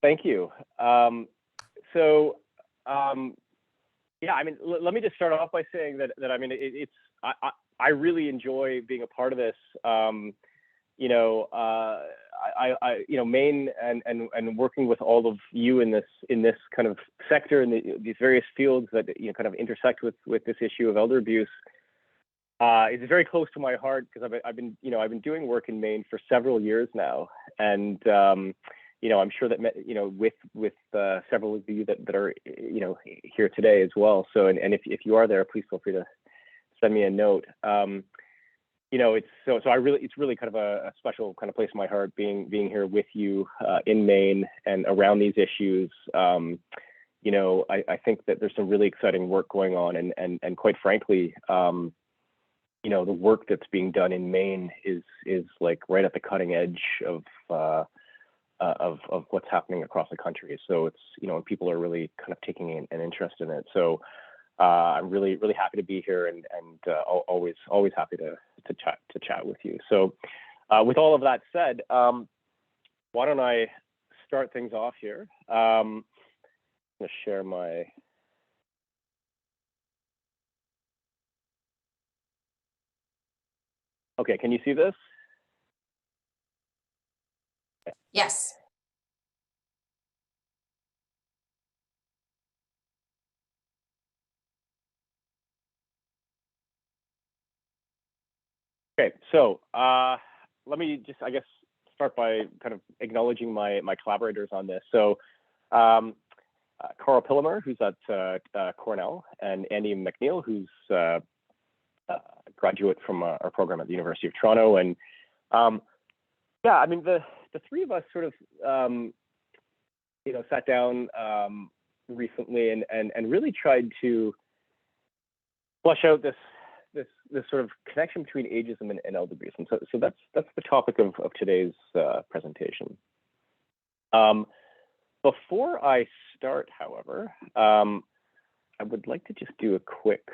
Thank you. So, yeah, I mean, let me just start off by saying that I mean, I really enjoy being a part of this. You know, you know, Maine and working with all of you in this kind of sector and these various fields that kind of intersect with this issue of elder abuse. Is very close to my heart because I've been doing work in Maine for several years now, and I'm sure that with several of you that are here today as well. So and if you are there, please feel free to send me a note. It's really kind of a special kind of place in my heart being here with you in Maine and around these issues. I think that there's some really exciting work going on, and quite frankly, the work that's being done in Maine is like right at the cutting edge of what's happening across the country. So it's people are really kind of taking an interest in it. So I'm really happy to be here and always happy to chat with you. So with all of that said, why don't I start things off here? I'm going to share my. Okay, can you see this? Yes. Okay, so let me just, I guess, start by kind of acknowledging my collaborators on this. So Carl Pillemer, who's at Cornell, and Andy McNeil, who's a graduate from our program at the University of Toronto. And yeah, I mean, the three of us sort of, sat down recently and really tried to flesh out this sort of connection between ageism and elder abuse. And so that's the topic of today's presentation. Before I start, however, I would like to just do a quick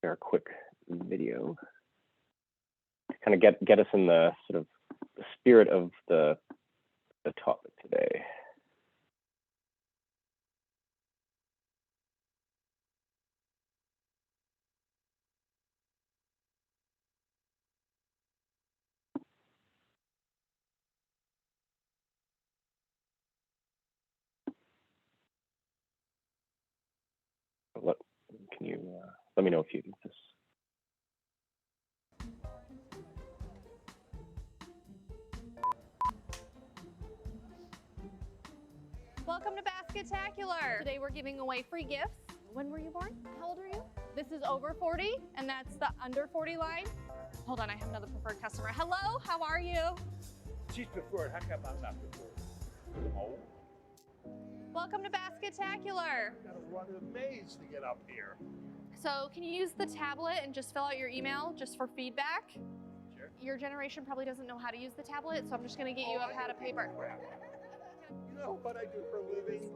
share a quick video to kind of get us in the sort of the spirit of the topic today. Can you let me know if you do this? Welcome to Basketacular. Today we're giving away free gifts. When were you born? How old are you? This is over 40, and that's the under 40 line. Hold on, I have another preferred customer. Hello, how are you? She's preferred. How come I'm not preferred? Oh. Welcome to Basketacular. I've got to run a maze to get up here. So can you use the tablet and just fill out your email just for feedback? Sure. Your generation probably doesn't know how to use the tablet, so I'm just gonna get you a pad of paper. You know what I do for a living?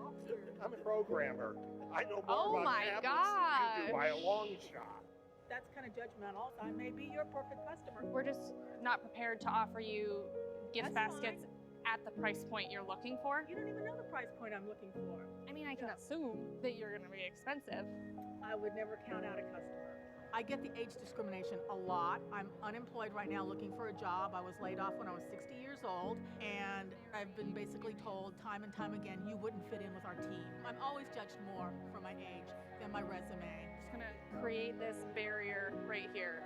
I'm a programmer. I know more about tablets than you do by a long shot. That's kind of judgmental. I may be your perfect customer. We're just not prepared to offer you gift baskets at the price point you're looking for. You don't even know the price point I'm looking for. I mean, I can assume that you're gonna be expensive. I would never count out a customer. I get the age discrimination a lot. I'm unemployed right now looking for a job. I was laid off when I was 60 years old, and I've been basically told time and time again, you wouldn't fit in with our team. I'm always judged more for my age than my resume. Just gonna create this barrier right here.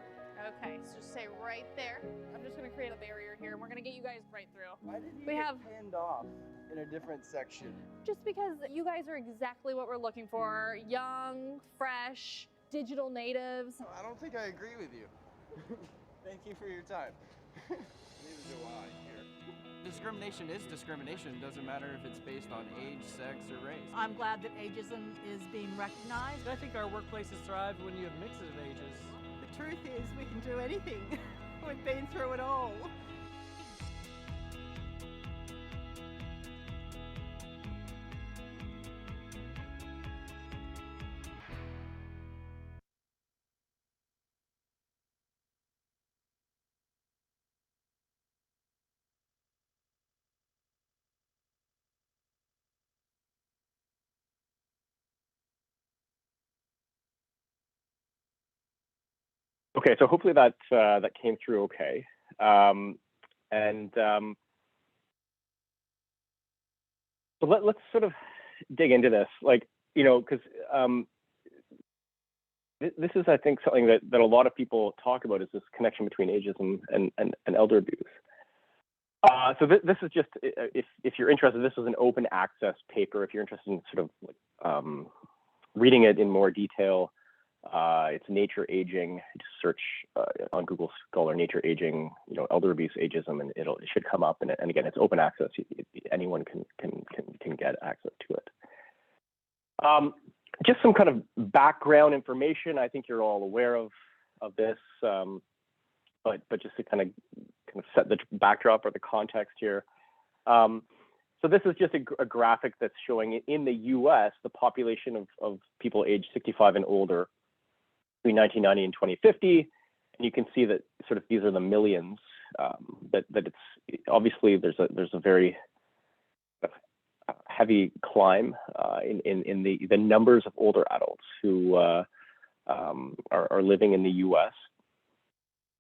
Okay, so just say right there. I'm just gonna create a barrier here, and we're gonna get you guys right through. Why did you get pinned off in a different section? Just because you guys are exactly what we're looking for. Young, fresh, digital natives. I don't think I agree with you. Thank you for your time. Neither do I here. Discrimination is discrimination. Doesn't matter if it's based on age, sex, or race. I'm glad that ageism is being recognized. I think our workplaces thrive when you have mixes of ages. The truth is we can do anything. We've been through it all. Okay, so hopefully that that came through okay. So let's sort of dig into this, like, you know, because this is, I think, something that a lot of people talk about, is this connection between ageism and elder abuse. So this is just, if you're interested, this is an open access paper. If you're interested in sort of like, reading it in more detail, it's Nature Aging. Just search on Google Scholar Nature Aging, you know, elder abuse, ageism, and it should come up. And again, it's open access. Anyone can get access to it. Just some kind of background information. I think you're all aware of this, but just to kind of set the backdrop or the context here. So this is just a graphic that's showing in the U.S. the population of people aged 65 and older between 1990 and 2050, and you can see that sort of these are the millions. That it's obviously there's a very heavy climb in the numbers of older adults who are living in the U.S.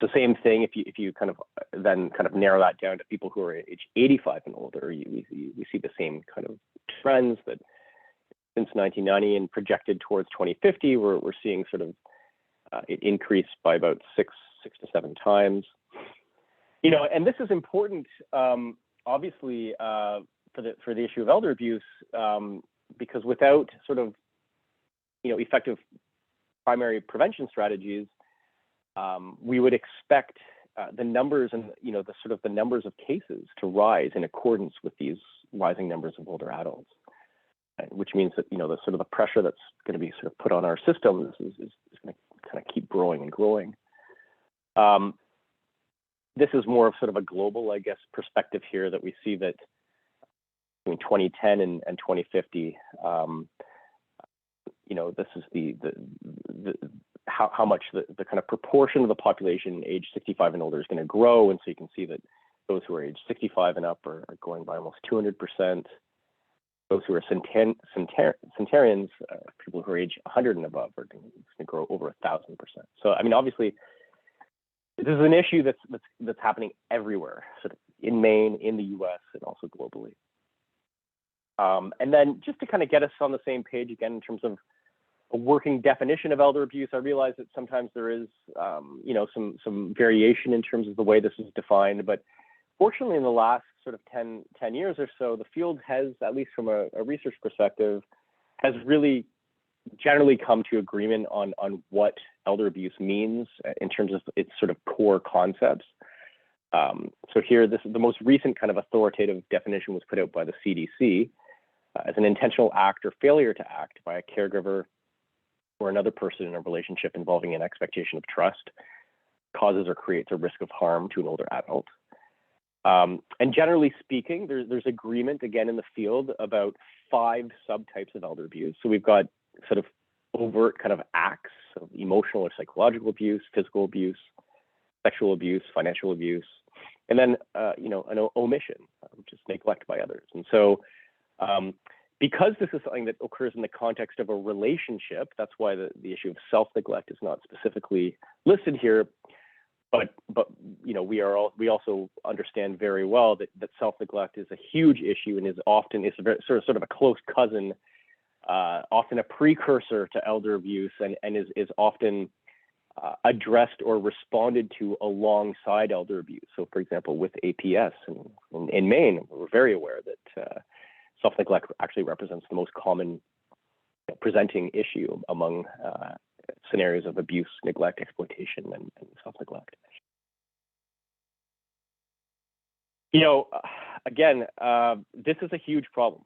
The same thing if you kind of then kind of narrow that down to people who are age 85 and older, we see the same kind of trends that since 1990 and projected towards 2050, we're seeing sort of it increased by about six to seven times. You know, and this is important, obviously, for the issue of elder abuse, because without sort of, you know, effective primary prevention strategies, we would expect the numbers and, you know, the numbers of cases to rise in accordance with these rising numbers of older adults, which means that, you know, the sort of the pressure that's going to be sort of put on our systems is going to kind of keep growing and growing. This is more of sort of a global, I guess, perspective here, that we see that between 2010 and 2050, you know, this is how much the kind of proportion of the population age 65 and older is going to grow. And so you can see that those who are age 65 and up are going by almost 200%. Those who are centenarians, people who are age 100 and above, are going to grow over 1,000%. So, I mean, obviously, this is an issue that's happening everywhere, sort of in Maine, in the U.S., and also globally. And then just to kind of get us on the same page again in terms of a working definition of elder abuse, I realize that sometimes there is, you know, some variation in terms of the way this is defined, but fortunately in the last sort of 10 years or so, the field has, at least from a research perspective, has really generally come to agreement on what elder abuse means in terms of its sort of core concepts. So here, this is the most recent kind of authoritative definition was put out by the CDC as an intentional act or failure to act by a caregiver or another person in a relationship involving an expectation of trust causes or creates a risk of harm to an older adult. And generally speaking, there's agreement again in the field about 5 subtypes of elder abuse. So we've got sort of overt kind of acts of emotional or psychological abuse, physical abuse, sexual abuse, financial abuse, and then you know, an omission, which is neglect by others. And so because this is something that occurs in the context of a relationship, that's why the issue of self-neglect is not specifically listed here. But you know, we also understand very well that self-neglect is a huge issue and is a very, sort of a close cousin, often a precursor to elder abuse, and is often addressed or responded to alongside elder abuse. So, for example, with APS in Maine, we're very aware that self-neglect actually represents the most common presenting issue among scenarios of abuse, neglect, exploitation, and self-neglect. You know, again, this is a huge problem.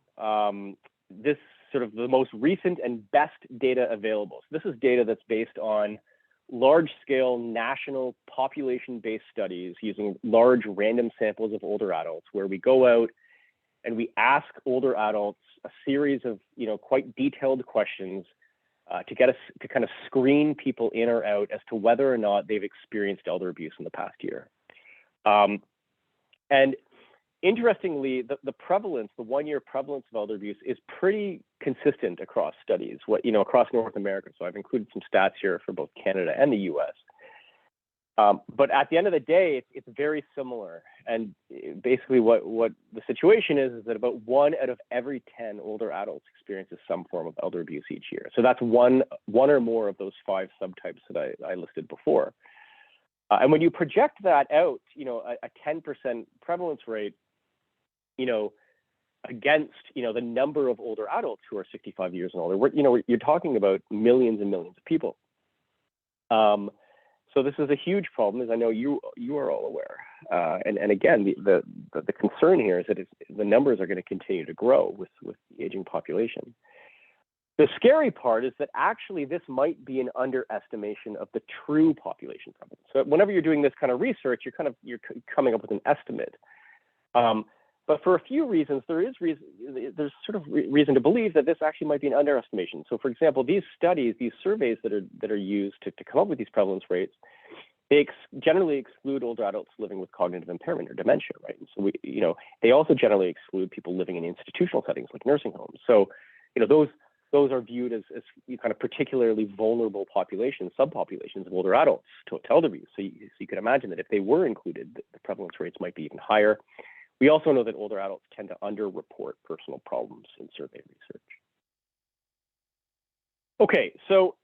This sort of the most recent and best data available. So this is data that's based on large-scale national population-based studies using large random samples of older adults, where we go out and we ask older adults a series of, you know, quite detailed questions to get us to kind of screen people in or out as to whether or not they've experienced elder abuse in the past year. And interestingly, the prevalence, the 1-year prevalence of elder abuse is pretty consistent across studies, across North America. So I've included some stats here for both Canada and the US. But at the end of the day, it's very similar. And basically what the situation is that about 1 out of every 10 older adults experiences some form of elder abuse each year. So that's one or more of those 5 subtypes that I listed before. And when you project that out, a 10% prevalence rate, against, the number of older adults who are 65 years and older, you're talking about millions and millions of people. So this is a huge problem, as I know you are all aware. And again, the concern here is that the numbers are going to continue to grow with the aging population. The scary part is that actually this might be an underestimation of the true population prevalence. So whenever you're doing this kind of research, you're coming up with an estimate. But for a few reasons, there's sort of reason to believe that this actually might be an underestimation. So for example, these studies, these surveys that are used to come up with these prevalence rates, they generally exclude older adults living with cognitive impairment or dementia, right? And so they also generally exclude people living in institutional settings like nursing homes. So, those are viewed as kind of particularly vulnerable populations, subpopulations of older adults to elder abuse. So you can imagine that if they were included, the prevalence rates might be even higher. We also know that older adults tend to underreport personal problems in survey research. Okay, so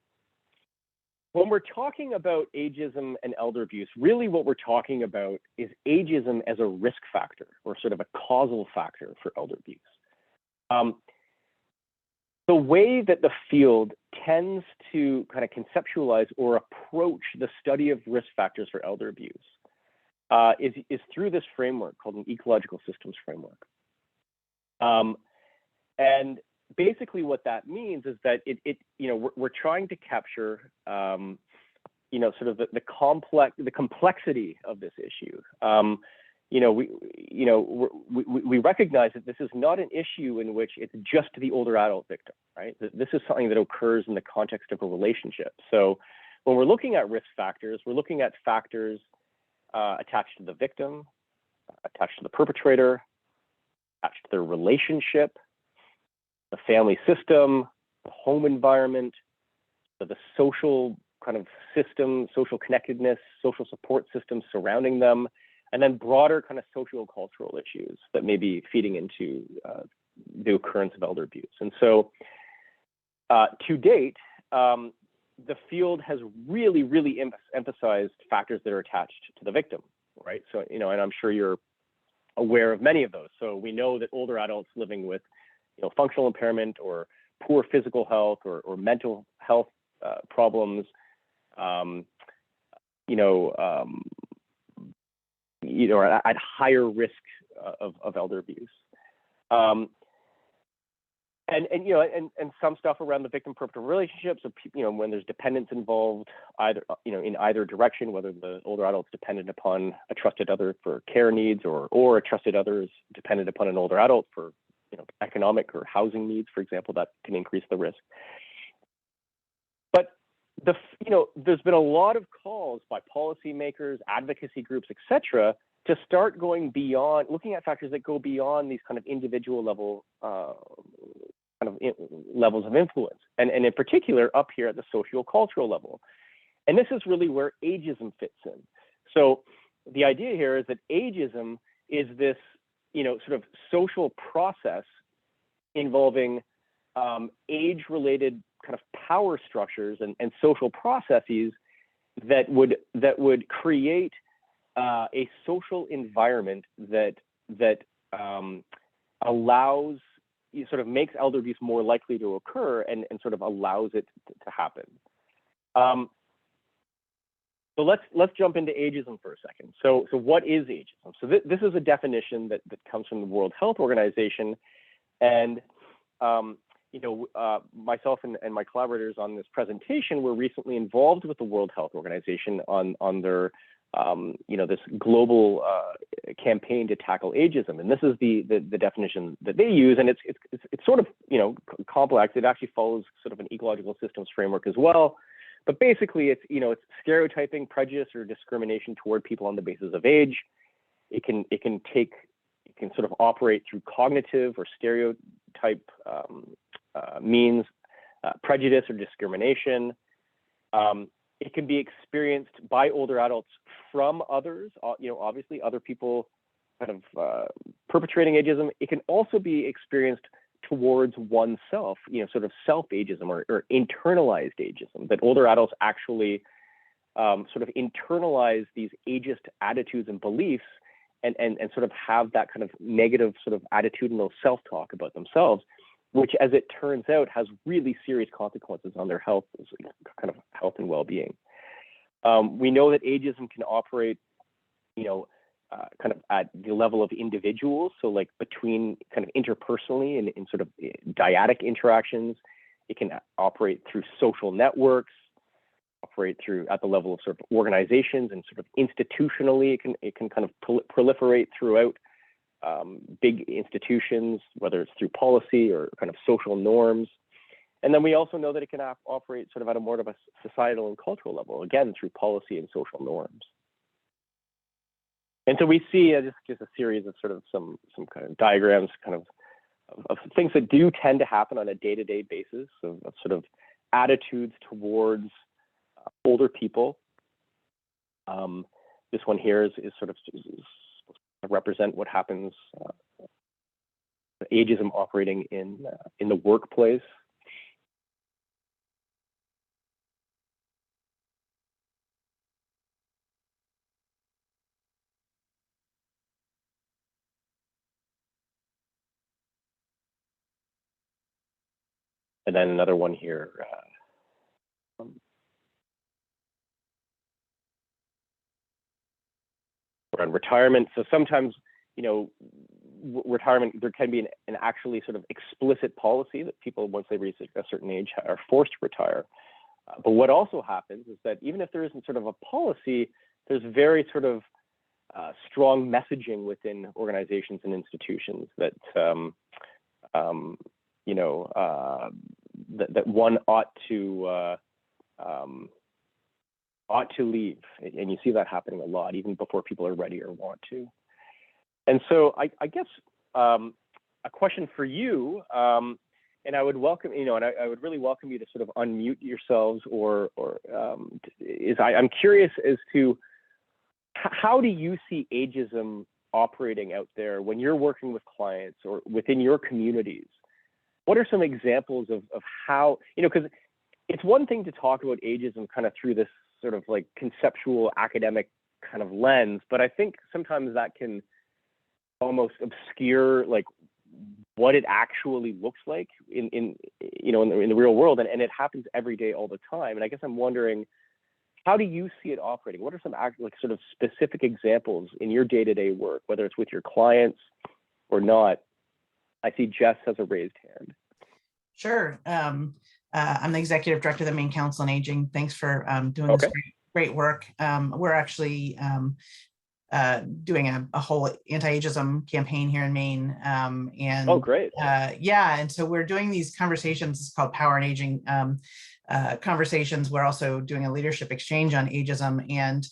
when we're talking about ageism and elder abuse, really what we're talking about is ageism as a risk factor or sort of a causal factor for elder abuse. The way that the field tends to kind of conceptualize or approach the study of risk factors for elder abuse is through this framework called an ecological systems framework. And basically what that means is that we're trying to capture sort of the complexity of this issue. We recognize that this is not an issue in which it's just the older adult victim, right? This is something that occurs in the context of a relationship. So when we're looking at risk factors, we're looking at factors attached to the victim, attached to the perpetrator, attached to their relationship, the family system, the home environment, the social kind of system, social connectedness, social support systems surrounding them, and then broader kind of socio-cultural issues that may be feeding into the occurrence of elder abuse. And so to date, the field has really emphasized factors that are attached to the victim, right? So, and I'm sure you're aware of many of those. So we know that older adults living with, functional impairment or poor physical health or mental health problems, are at higher risk of elder abuse. And some stuff around the victim-perpetrator relationship. So, when there's dependence involved, either in either direction, whether the older adult's dependent upon a trusted other for care needs, or a trusted other is dependent upon an older adult for economic or housing needs, for example, that can increase the risk. But there's been a lot of calls by policymakers, advocacy groups, etc., to start going beyond, looking at factors that go beyond these kind of individual level levels of influence, and in particular up here at the socio-cultural level. And this is really where ageism fits in. So the idea here is that ageism is this, sort of social process involving age-related kind of power structures and social processes that would create a social environment that allows, sort of makes elder abuse more likely to occur and sort of allows it to happen. So let's jump into ageism for a second. So what is ageism? So this is a definition that comes from the World Health Organization, and myself and my collaborators on this presentation were recently involved with the World Health Organization on their this global campaign to tackle ageism, and this is the definition that they use, and it's sort of complex. It actually follows sort of an ecological systems framework as well, but basically it's stereotyping, prejudice, or discrimination toward people on the basis of age. It can sort of operate through cognitive or stereotype means, prejudice or discrimination. It can be experienced by older adults from others, obviously other people kind of perpetrating ageism. It can also be experienced towards oneself, sort of self-ageism or internalized ageism, that older adults actually sort of internalize these ageist attitudes and beliefs and sort of have that kind of negative sort of attitudinal self-talk about themselves, which, as it turns out, has really serious consequences on their health, kind of health and well-being. We know that ageism can operate, kind of at the level of individuals, so like between kind of interpersonally and in sort of dyadic interactions. It can operate through social networks, operate through at the level of sort of organizations, and sort of institutionally, it can kind of proliferate throughout big institutions, whether it's through policy or kind of social norms. And then we also know that it can operate sort of at a more of a societal and cultural level, again, through policy and social norms. And so we see just a series of sort of some kind of diagrams, kind of things that do tend to happen on a day-to-day basis, of sort of attitudes towards older people. This one here is sort of supposed to represent what happens, ageism operating in the workplace. And then another one here. Around retirement. So sometimes, retirement, there can be an actually sort of explicit policy that people, once they reach a certain age, are forced to retire. But what also happens is that even if there isn't sort of a policy, there's very sort of strong messaging within organizations and institutions that that one ought to leave, and you see that happening a lot, even before people are ready or want to. And so I guess a question for you, and I would welcome, and I would really welcome you to sort of unmute yourselves, I'm curious as to how do you see ageism operating out there when you're working with clients or within your communities? What are some examples of how, because it's one thing to talk about ageism kind of through this sort of like conceptual academic kind of lens, but I think sometimes that can almost obscure like what it actually looks like in the real world, and it happens every day, all the time. And I guess I'm wondering, how do you see it operating? What are some sort of specific examples in your day-to-day work, whether it's with your clients or not? I see Jess has a raised hand. Sure. I'm the executive director of the Maine Council on Aging. Thanks for doing this great work. We're actually doing a whole anti-ageism campaign here in Maine. And oh, great. Yeah, and so we're doing these conversations. It's called Power and Aging conversations. We're also doing a leadership exchange on ageism. And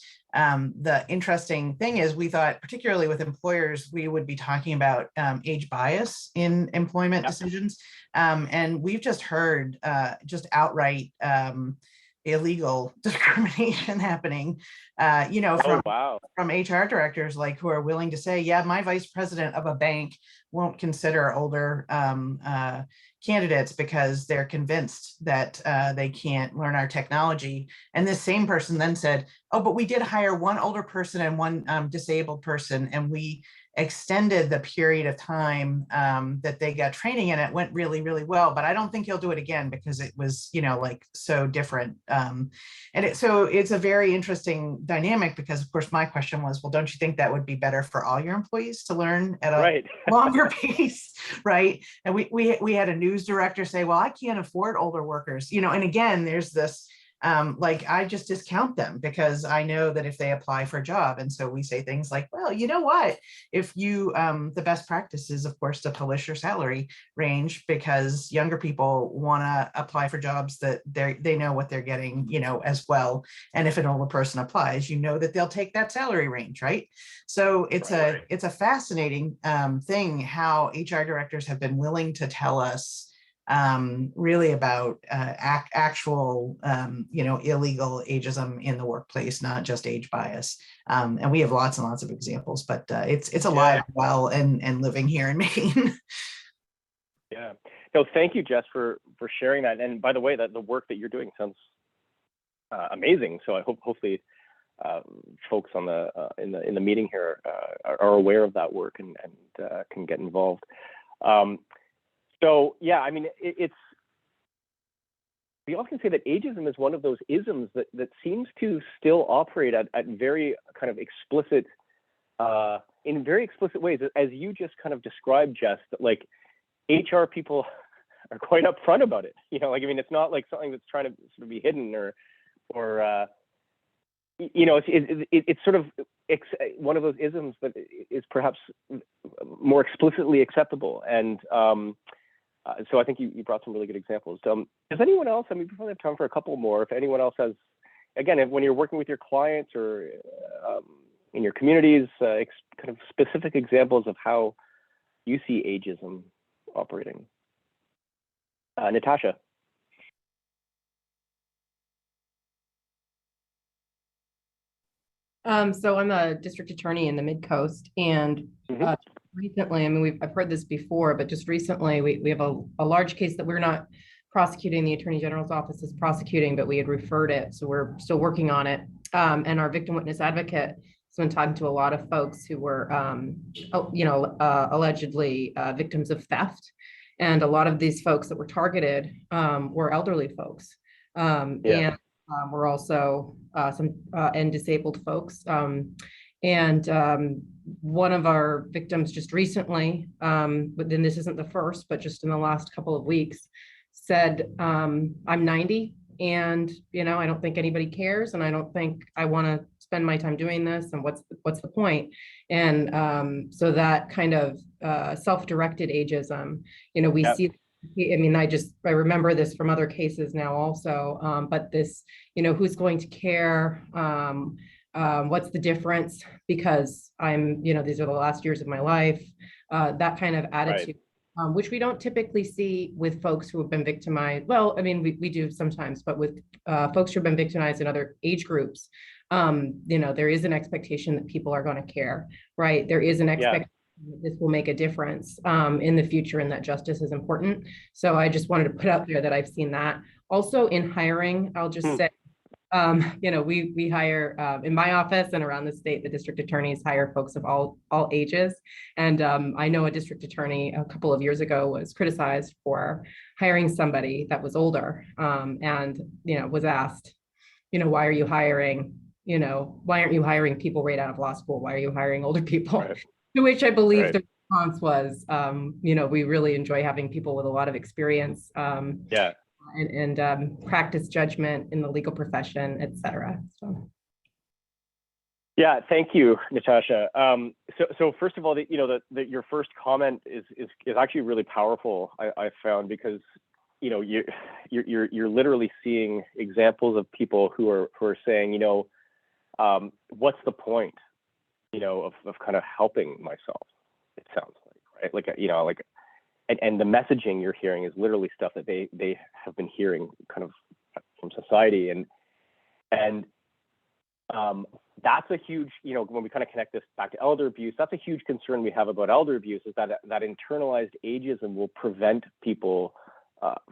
the interesting thing is, we thought, particularly with employers, we would be talking about age bias in employment decisions. And we've just heard just outright illegal discrimination happening, from HR directors, like, who are willing to say, yeah, my vice president of a bank won't consider older candidates because they're convinced that they can't learn our technology. And this same person then said, oh, but we did hire one older person and one disabled person, and we extended the period of time that they got training, and it went really, really well. But I don't think he'll do it again because it was, like, so different. So it's a very interesting dynamic, because, of course, my question was, well, don't you think that would be better for all your employees to learn at a longer pace, right? And we had a news director say, well, I can't afford older workers, and again, there's this, I just discount them because I know that if they apply for a job. And so we say things like, well, you know what, if you, the best practice is, of course, to publish your salary range, because younger people want to apply for jobs that they know what they're getting, as well. And if an older person applies, that they'll take that salary range, right? So it's a fascinating thing how HR directors have been willing to tell us really about actual, illegal ageism in the workplace, not just age bias. And we have lots and lots of examples, but it's alive, well, and living here in Maine. Yeah. No, thank you, Jess, for sharing that. And by the way, that the work that you're doing sounds amazing. So I hopefully folks on the in the meeting here are aware of that work and can get involved. So yeah, I mean, we often say that ageism is one of those isms that seems to still operate at very kind of explicit, in very explicit ways, as you just kind of described, Jess, that like HR people are quite upfront about it. You know, like, I mean, it's not like something that's trying to sort of be hidden or you know, it's sort of one of those isms that is perhaps more explicitly acceptable. And so I think you brought some really good examples. Does anyone else, I mean, we probably have time for a couple more. If anyone else has, again, when you're working with your clients or in your communities, kind of specific examples of how you see ageism operating. Natasha. So I'm a district attorney in the Mid-Coast, and recently, I mean, I've heard this before, but just recently we have a large case that we're not prosecuting. The Attorney General's office is prosecuting, but we had referred it, so we're still working on it. And our victim witness advocate has been talking to a lot of folks who were, allegedly victims of theft, and a lot of these folks that were targeted were elderly folks, and we're also and disabled folks. One of our victims just recently, but then this isn't the first, but just in the last couple of weeks, said, I'm 90 and, you know, I don't think anybody cares, and I don't think I want to spend my time doing this, and what's the point? And so that kind of self-directed ageism, you know, we see. I mean, I remember this from other cases now also, but this, you know, who's going to care? What's the difference? Because these are the last years of my life, that kind of attitude, which we don't typically see with folks who have been victimized. Well, I mean, we do sometimes, but with folks who have been victimized in other age groups, there is an expectation that people are going to care, right? There is an expectation this will make a difference in the future, and that justice is important. So I just wanted to put out there that I've seen that. Also in hiring, I'll just say, we hire in my office and around the state, the district attorneys hire folks of all ages. And I know a district attorney a couple of years ago was criticized for hiring somebody that was older, and was asked, why are you hiring, why aren't you hiring people right out of law school? Why are you hiring older people? Right. To which I believe the response was, we really enjoy having people with a lot of experience, and practice judgment in the legal profession, et cetera. So. Yeah, thank you, Natasha. So first of all, your first comment is actually really powerful. I found, because you're literally seeing examples of people who are saying, what's the point? Of kind of helping myself, it sounds like, right? And the messaging you're hearing is literally stuff that they have been hearing kind of from society. And that's a huge, when we kind of connect this back to elder abuse, that's a huge concern we have about elder abuse, is that internalized ageism will prevent people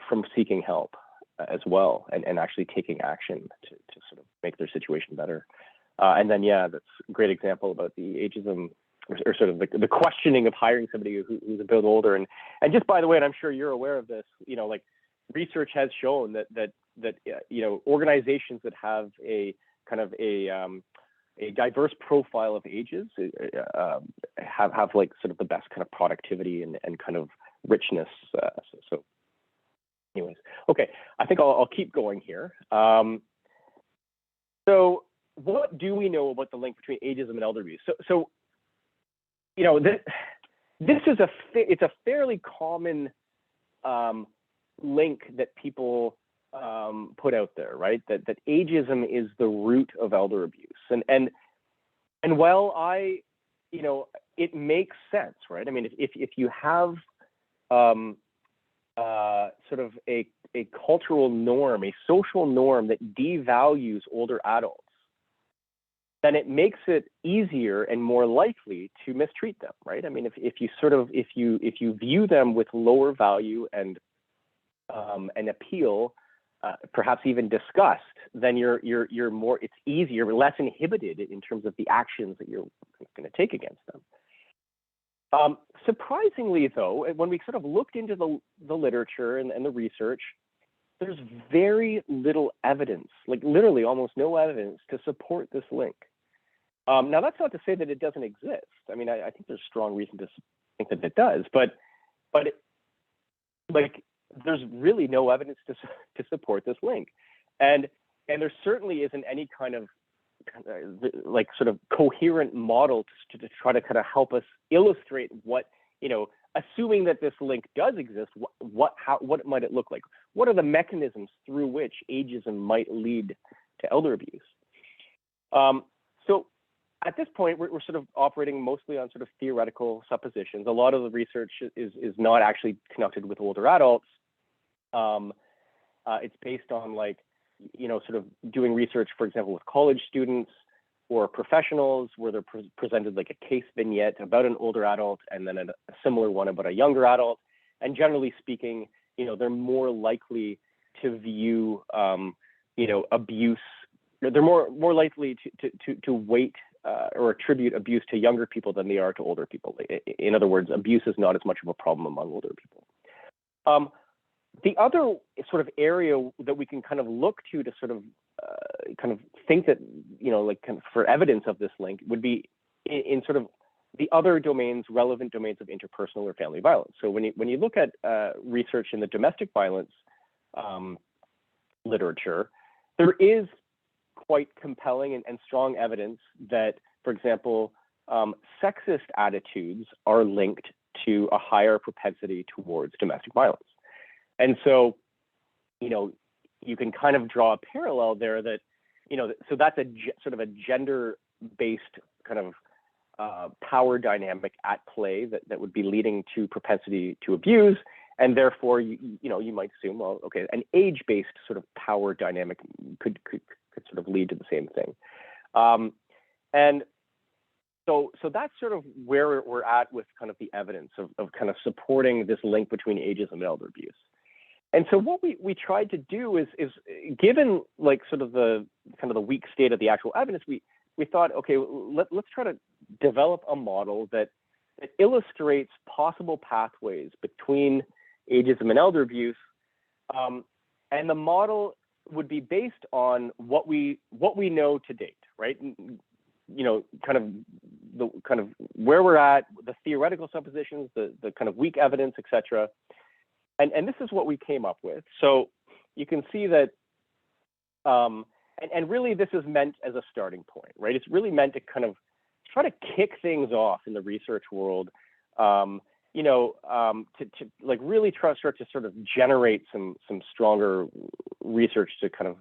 from seeking help as well, and actually taking action to sort of make their situation better. And then, that's a great example about the ageism, or sort of the questioning of hiring somebody who's a bit older. And just by the way, and I'm sure you're aware of this, research has shown that organizations that have a kind of a diverse profile of ages have like sort of the best kind of productivity and kind of richness. So anyways, okay, I think I'll keep going here. So what do we know about the link between ageism and elder abuse? So this is it's a fairly common link that people put out there, right? That ageism is the root of elder abuse, and while it makes sense, right? I mean, if you have sort of a cultural norm, a social norm that devalues older adults, then it makes it easier and more likely to mistreat them, right? I mean, if you view them with lower value and appeal, perhaps even disgust, then you're more, it's easier, less inhibited in terms of the actions that you're going to take against them. Surprisingly, though, when we sort of looked into the literature and the research, there's very little evidence, like literally almost no evidence to support this link. Now, that's not to say that it doesn't exist. I mean, I think there's strong reason to think that it does, but like there's really no evidence to support this link, and there certainly isn't any kind of like sort of coherent model to try to kind of help us illustrate what, you know, assuming that this link does exist, what might it look like? What are the mechanisms through which ageism might lead to elder abuse? So at this point, we're sort of operating mostly on sort of theoretical suppositions. A lot of the research is not actually conducted with older adults. It's based on, like, you know, sort of doing research, for example, with college students or professionals, where they're presented like a case vignette about an older adult and then a similar one about a younger adult. And generally speaking, you know, they're more likely to view, you know, abuse. They're more likely to weight or attribute abuse to younger people than they are to older people. In other words, abuse is not as much of a problem among older people. The other sort of area that we can kind of look to sort of kind of think that, you know, like kind of for evidence of this link would be in sort of the other domains, relevant domains of interpersonal or family violence. So when you look at research in the domestic violence literature, there is quite compelling and strong evidence that, for example, sexist attitudes are linked to a higher propensity towards domestic violence. And so, you know, you can kind of draw a parallel there that, you know, so that's a sort of a gender-based kind of power dynamic at play that would be leading to propensity to abuse. And therefore, you know, you might assume, well, okay, an age-based sort of power dynamic could sort of lead to the same thing. And so that's sort of where we're at with kind of the evidence of kind of supporting this link between ageism and elder abuse. And so what we tried to do is given like sort of the kind of the weak state of the actual evidence, we thought, okay, let's try to develop a model that illustrates possible pathways between ageism and elder abuse. And the model would be based on what we know to date, right? You know, kind of where we're at, the theoretical suppositions, the kind of weak evidence, et cetera. And this is what we came up with. So you can see that, and really this is meant as a starting point, right? It's really meant to kind of try to kick things off in the research world, you know, to like really start to sort of generate some stronger research to kind of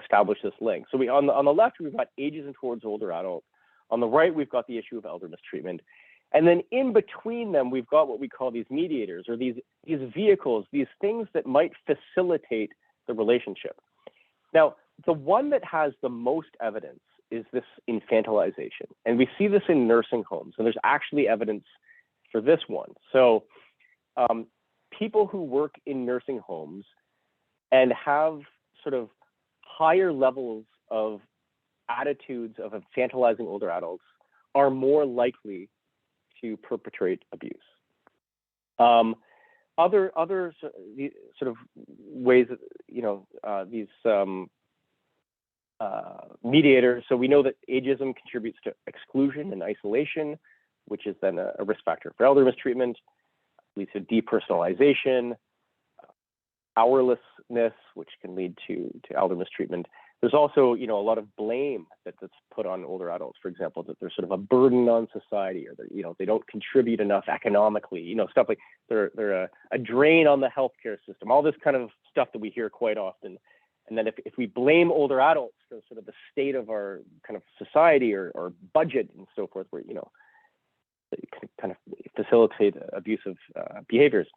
establish this link. So on the left, we've got ageism towards older adults. On the right, we've got the issue of elder mistreatment. And then in between them, we've got what we call these mediators, or these vehicles, these things that might facilitate the relationship. Now, the one that has the most evidence is this infantilization. And we see this in nursing homes, and there's actually evidence for this one. So people who work in nursing homes and have sort of higher levels of attitudes of infantilizing older adults are more likely to perpetrate abuse. Other sort of ways, you know, these mediators. So we know that ageism contributes to exclusion and isolation, which is then a risk factor for elder mistreatment, leads to depersonalization, powerlessness, which can lead to elder mistreatment. There's also, you know, a lot of blame that's put on older adults, for example, that they're sort of a burden on society, or that, you know, they don't contribute enough economically, you know, stuff like they're a drain on the healthcare system, all this kind of stuff that we hear quite often. And then if we blame older adults for sort of the state of our kind of society or budget and so forth, where, you know, kind of facilitate abusive behaviors.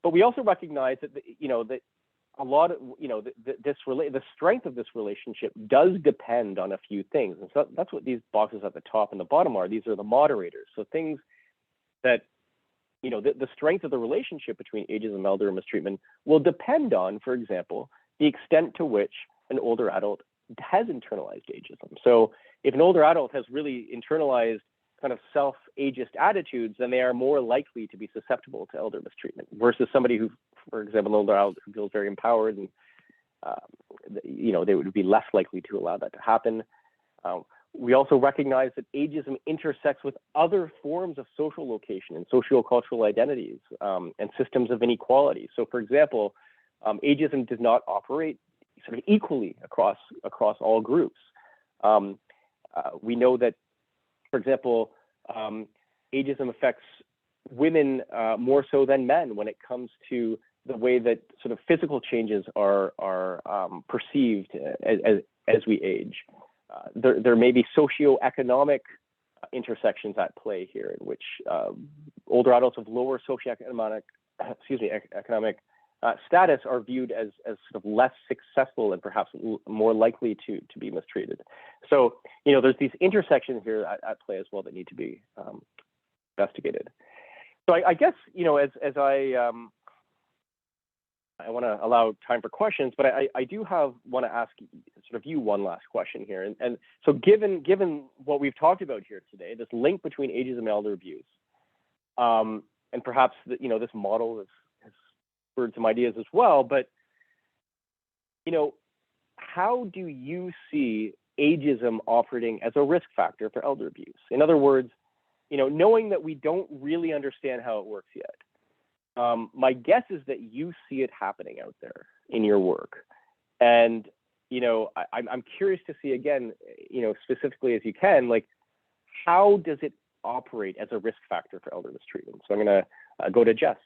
but we also recognize that, that a lot of, the strength of this relationship does depend on a few things. And so that's what these boxes at the top and the bottom are. These are the moderators. So things that, the strength of the relationship between ageism, elder, and mistreatment will depend on, for example, the extent to which an older adult has internalized ageism. So if an older adult has really internalized kind of self-ageist attitudes, then they are more likely to be susceptible to elder mistreatment versus somebody who, for example, an older adult who feels very empowered and, they would be less likely to allow that to happen. We also recognize that ageism intersects with other forms of social location and sociocultural identities and systems of inequality. So, for example, ageism does not operate sort of equally across all groups. We know that, for example, ageism affects women more so than men when it comes to the way that sort of physical changes are perceived as we age. There may be socioeconomic intersections at play here, in which older adults of lower socioeconomic, economic status are viewed as sort of less successful and perhaps more likely to be mistreated. So, there's these intersections here at play as well that need to be investigated. So I guess, as I want to allow time for questions, but I do want to ask sort of you one last question here. And so given what we've talked about here today, this link between ageism and elder abuse, and perhaps this model has spurred some ideas as well, but how do you see ageism operating as a risk factor for elder abuse? In other words, knowing that we don't really understand how it works yet, my guess is that you see it happening out there in your work. And, I'm curious to see, again, specifically as you can, like, how does it operate as a risk factor for elder mistreatment? So I'm going to go to Jess.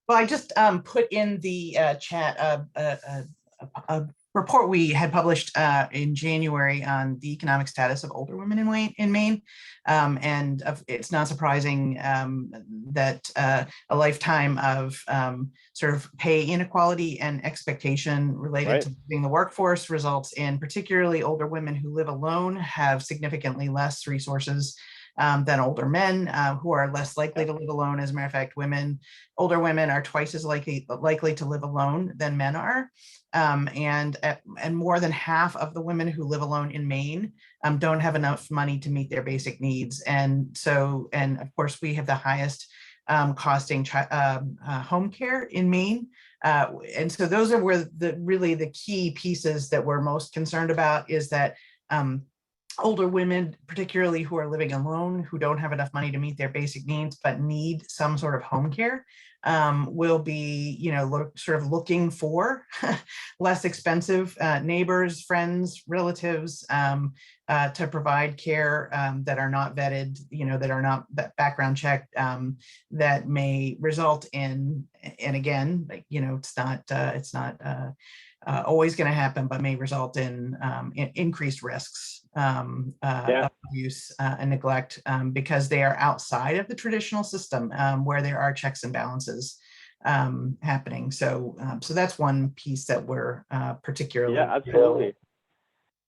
Well, I just put in the chat a report we had published in January on the economic status of older women in Maine. And it's not surprising that a lifetime of sort of pay inequality and expectation related to leaving the workforce results in particularly older women who live alone have significantly less resources than older men who are less likely to live alone. As a matter of fact, older women are twice as likely to live alone than men are. And more than half of the women who live alone in Maine don't have enough money to meet their basic needs. And of course, we have the highest costing home care in Maine. And so those are where really the key pieces that we're most concerned about is that older women, particularly who are living alone, who don't have enough money to meet their basic needs, but need some sort of home care, will be, sort of looking for less expensive neighbors, friends, relatives to provide care that are not vetted, that are not background checked, that may result in, and again, it's not always going to happen, but may result in increased risks of abuse and neglect because they are outside of the traditional system where there are checks and balances happening. So that's one piece that we're particularly. Yeah, absolutely.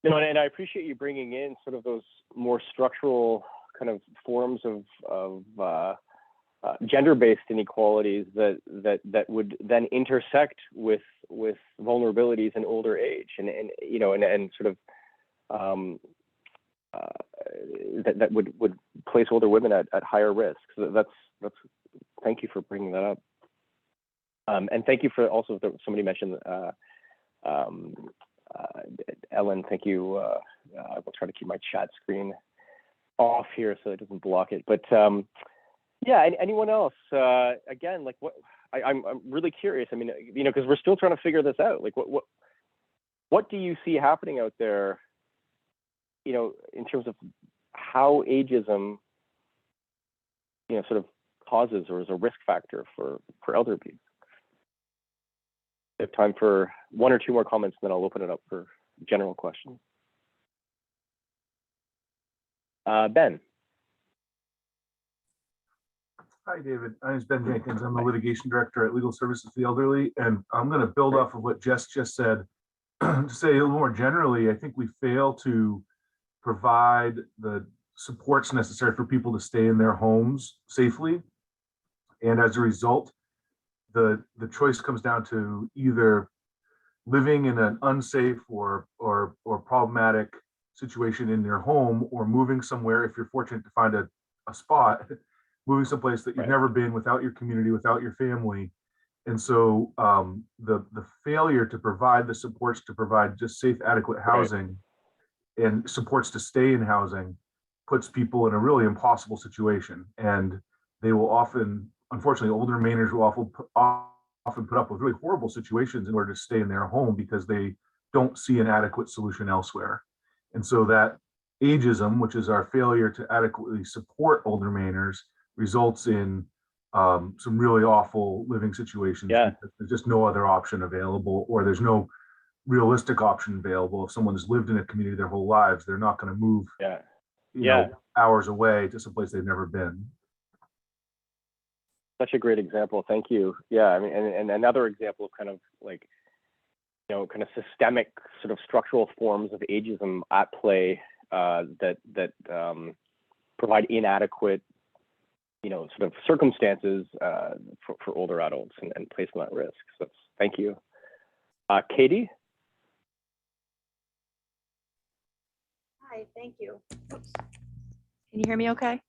And I appreciate you bringing in sort of those more structural kind of forms of gender-based inequalities that would then intersect with vulnerabilities in older age, and sort of that would place older women at higher risk. So that's thank you for bringing that up, and thank you for also somebody mentioned Ellen. Thank you. I will try to keep my chat screen off here so it doesn't block it, but. Yeah, anyone else? Again, like I'm really curious. I mean, because we're still trying to figure this out. Like, what do you see happening out there? In terms of how ageism, sort of causes or is a risk factor for elder abuse. I have time for one or two more comments, and then I'll open it up for general questions. Ben. Hi, David. My name is Ben Jenkins. I'm the litigation director at Legal Services for the Elderly, and I'm going to build off of what Jess just said to say a little more generally. I think we fail to provide the supports necessary for people to stay in their homes safely, and as a result, the choice comes down to either living in an unsafe or problematic situation in your home, or moving somewhere if you're fortunate to find a spot, moving someplace that you've never been, without your community, without your family. And so the failure to provide the supports to provide just safe, adequate housing and supports to stay in housing puts people in a really impossible situation. And they will often, unfortunately, older Mainers will often put up with really horrible situations in order to stay in their home because they don't see an adequate solution elsewhere. And so that ageism, which is our failure to adequately support older Mainers, results in some really awful living situations. Because there's just no other option available, or there's no realistic option available. If someone's lived in a community their whole lives, they're not going to move you know, hours away to someplace they've never been. Such a great example. Thank you. Yeah, I mean, and another example of kind of like, you know, kind of systemic sort of structural forms of ageism at play that provide inadequate, you know, sort of circumstances for older adults and place them at risk. So thank you. Katie? Hi, thank you. Oops. Can you hear me okay?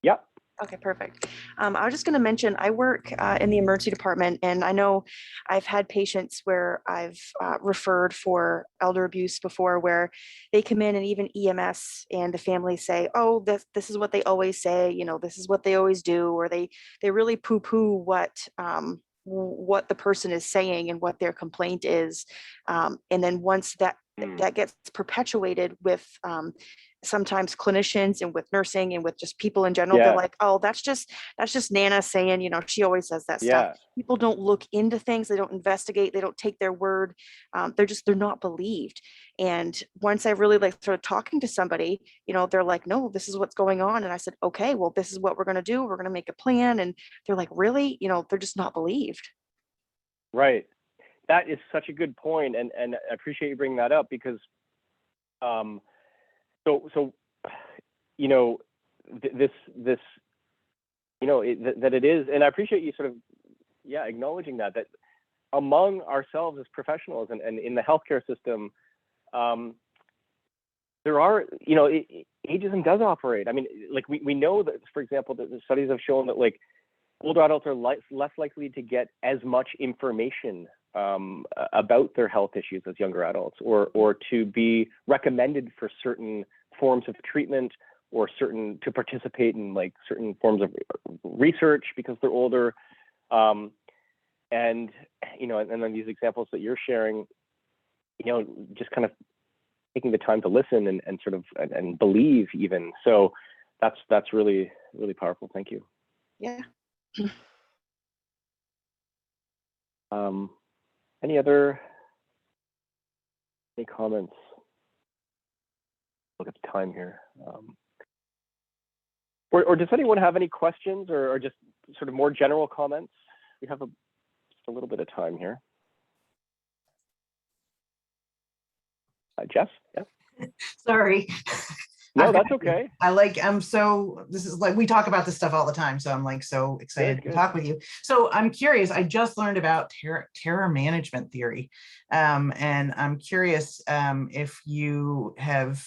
Yep. Okay, perfect. I was just going to mention, I work in the emergency department, and I know I've had patients where I've referred for elder abuse before, where they come in and even EMS and the family say, oh, this is what they always say, you know, this is what they always do, or they really poo-poo what the person is saying and what their complaint is. And then once that gets perpetuated with sometimes clinicians and with nursing and with just people in general, they're like, oh, that's just Nana saying, you know, she always says that stuff. People don't look into things. They don't investigate. They don't take their word. They're not believed. And once I really like started talking to somebody, you know, they're like, no, this is what's going on. And I said, okay, well, this is what we're going to do. We're going to make a plan. And they're like, really? You know, they're just not believed. Right. That is such a good point. And I appreciate you bringing that up because, so, you know, this, you know, that it is, and I appreciate you sort of, acknowledging that among ourselves as professionals and in the healthcare system, there are, you know, ageism does operate. I mean, like we know that, for example, that the studies have shown that like older adults are less likely to get as much information about their health issues as younger adults, or to be recommended for certain forms of treatment, or to participate in like certain forms of research because they're older. And, you know, and then these examples that you're sharing, you know, just kind of taking the time to listen and sort of, and believe even. So that's really, really powerful. Thank you. Yeah. Any comments? Look at the time here. Or does anyone have any questions or just sort of more general comments? We have just a little bit of time here. Jess? Yeah. Sorry. No, that's okay. This is like, we talk about this stuff all the time. So I'm like, so excited to talk with you. So I'm curious, I just learned about terror management theory. And I'm curious if you have,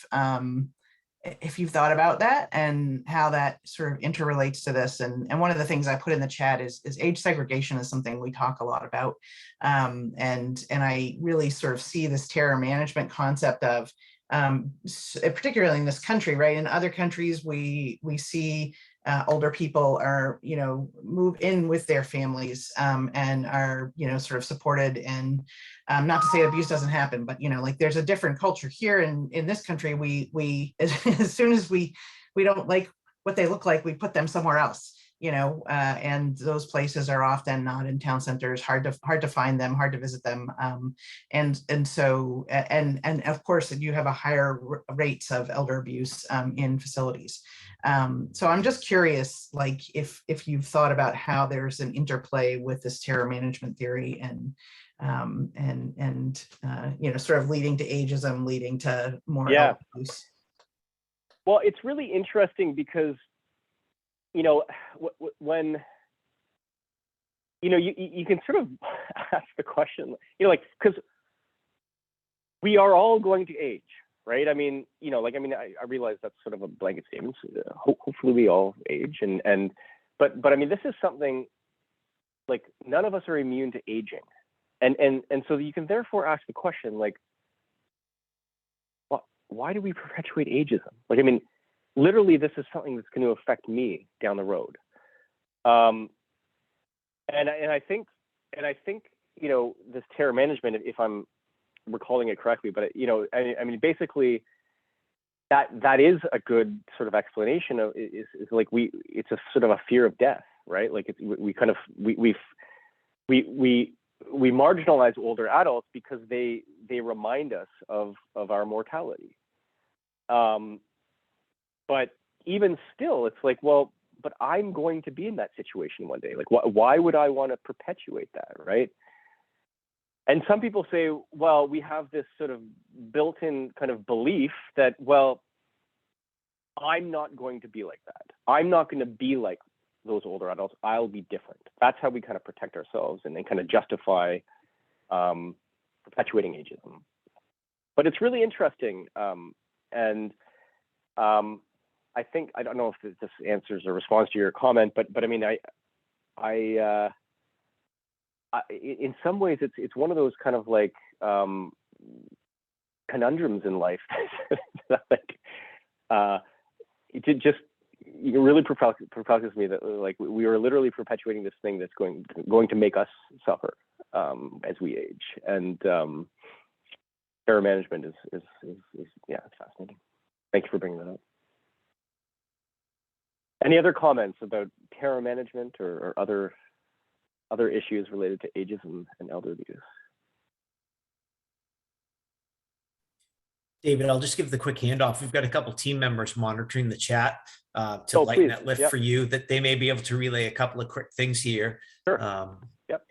if you've thought about that and how that sort of interrelates to this. And one of the things I put in the chat is age segregation is something we talk a lot about. And I really sort of see this terror management concept of, particularly in this country, right? In other countries, we see older people are, you know, move in with their families and are, you know, sort of supported. And not to say abuse doesn't happen, but, you know, like there's a different culture here in this country. We as soon as we don't like what they look like, we put them somewhere else. and those places are often not in town centers, hard to find them, hard to visit them. And of course, you have a higher rates of elder abuse in facilities. So I'm just curious, like if you've thought about how there's an interplay with this terror management theory and sort of leading to ageism, leading to more elder abuse. Well, it's really interesting because, when, you can sort of ask the question, because we are all going to age, right? I mean, I realize that's sort of a blanket statement. Hopefully we all age, but I mean, this is something like none of us are immune to aging, and so you can therefore ask the question, like, why do we perpetuate ageism? Like, I mean, literally, this is something that's going to affect me down the road. And I think this terror management, if I'm recalling it correctly, but I mean, basically, that is a good sort of explanation of is like it's a sort of a fear of death, right? Like we marginalize older adults because they remind us of our mortality. But even still, it's like, well, but I'm going to be in that situation one day. Like, why would I want to perpetuate that, right? And some people say, well, we have this sort of built-in kind of belief that, well, I'm not going to be like that. I'm not going to be like those older adults. I'll be different. That's how we kind of protect ourselves and then kind of justify perpetuating ageism. But it's really interesting. I think, I don't know if this answers or responds to your comment, but I mean, I in some ways it's one of those kind of like conundrums in life that it just really perplexes me that like we are literally perpetuating this thing that's going to make us suffer as we age. And terror management is yeah, it's fascinating. Thank you for bringing that up. Any other comments about terror management or other issues related to ageism and elder abuse? David, I'll just give the quick handoff. We've got a couple team members monitoring the chat to lighten that lift for you, that they may be able to relay a couple of quick things here. Sure.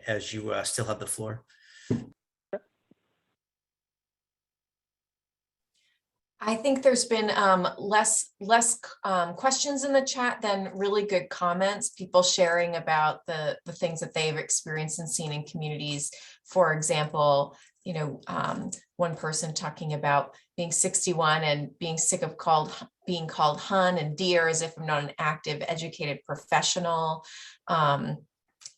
As you still have the floor. I think there's been less questions in the chat than really good comments, people sharing about the things that they've experienced and seen in communities. For example, one person talking about being 61 and being sick of being called hun and dear as if I'm not an active, educated professional.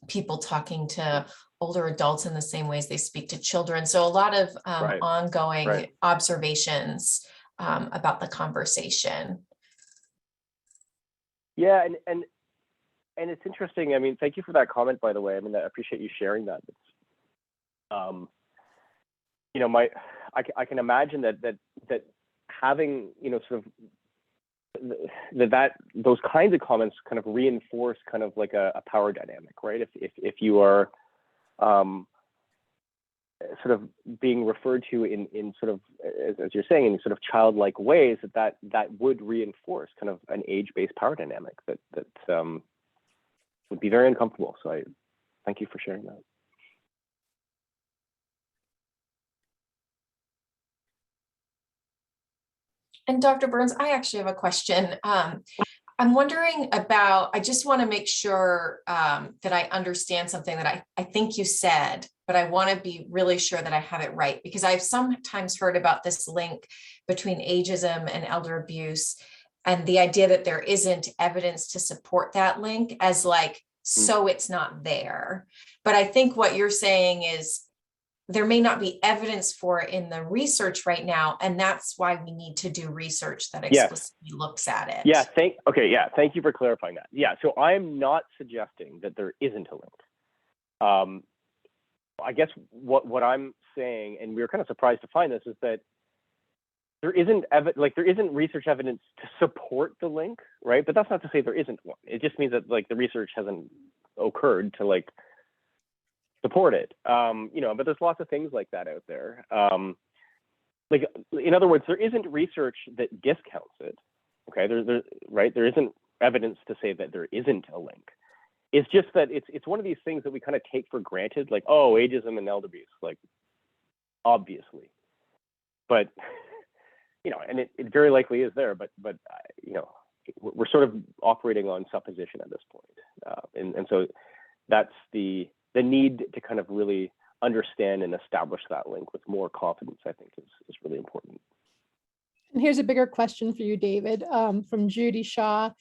People talking to older adults in the same ways they speak to children. So a lot of ongoing observations about the conversation. Yeah, and it's interesting. I mean, thank you for that comment, by the way. I mean, I appreciate you sharing that. It's, I can imagine that having, sort of those kinds of comments kind of reinforce kind of like a power dynamic, right? If you are sort of being referred to in sort of, as you're saying, in sort of childlike ways, that would reinforce kind of an age-based power dynamic that would be very uncomfortable. So I thank you for sharing that. And Dr. Burns, I actually have a question. I'm wondering about, I just want to make sure that I understand something that I think you said, but I want to be really sure that I have it right, because I've sometimes heard about this link between ageism and elder abuse and the idea that there isn't evidence to support that link as like, so it's not there. But I think what you're saying is there may not be evidence for it in the research right now, and that's why we need to do research that explicitly looks at it. Yeah, thank you for clarifying that. Yeah, so I'm not suggesting that there isn't a link. I guess what I'm saying, and we were kind of surprised to find this, is that there isn't research evidence to support the link, right? But that's not to say there isn't one. It just means that like the research hasn't occurred to like support it. But there's lots of things like that out there. Like, in other words, there isn't research that discounts it. Okay, there isn't evidence to say that there isn't a link. It's just that it's one of these things that we kind of take for granted, like, oh, ageism and elder abuse, like, obviously. But, and it very likely is there, but we're sort of operating on supposition at this point. And so that's the need to kind of really understand and establish that link with more confidence, I think is really important. And here's a bigger question for you, David, from Judy Shaw.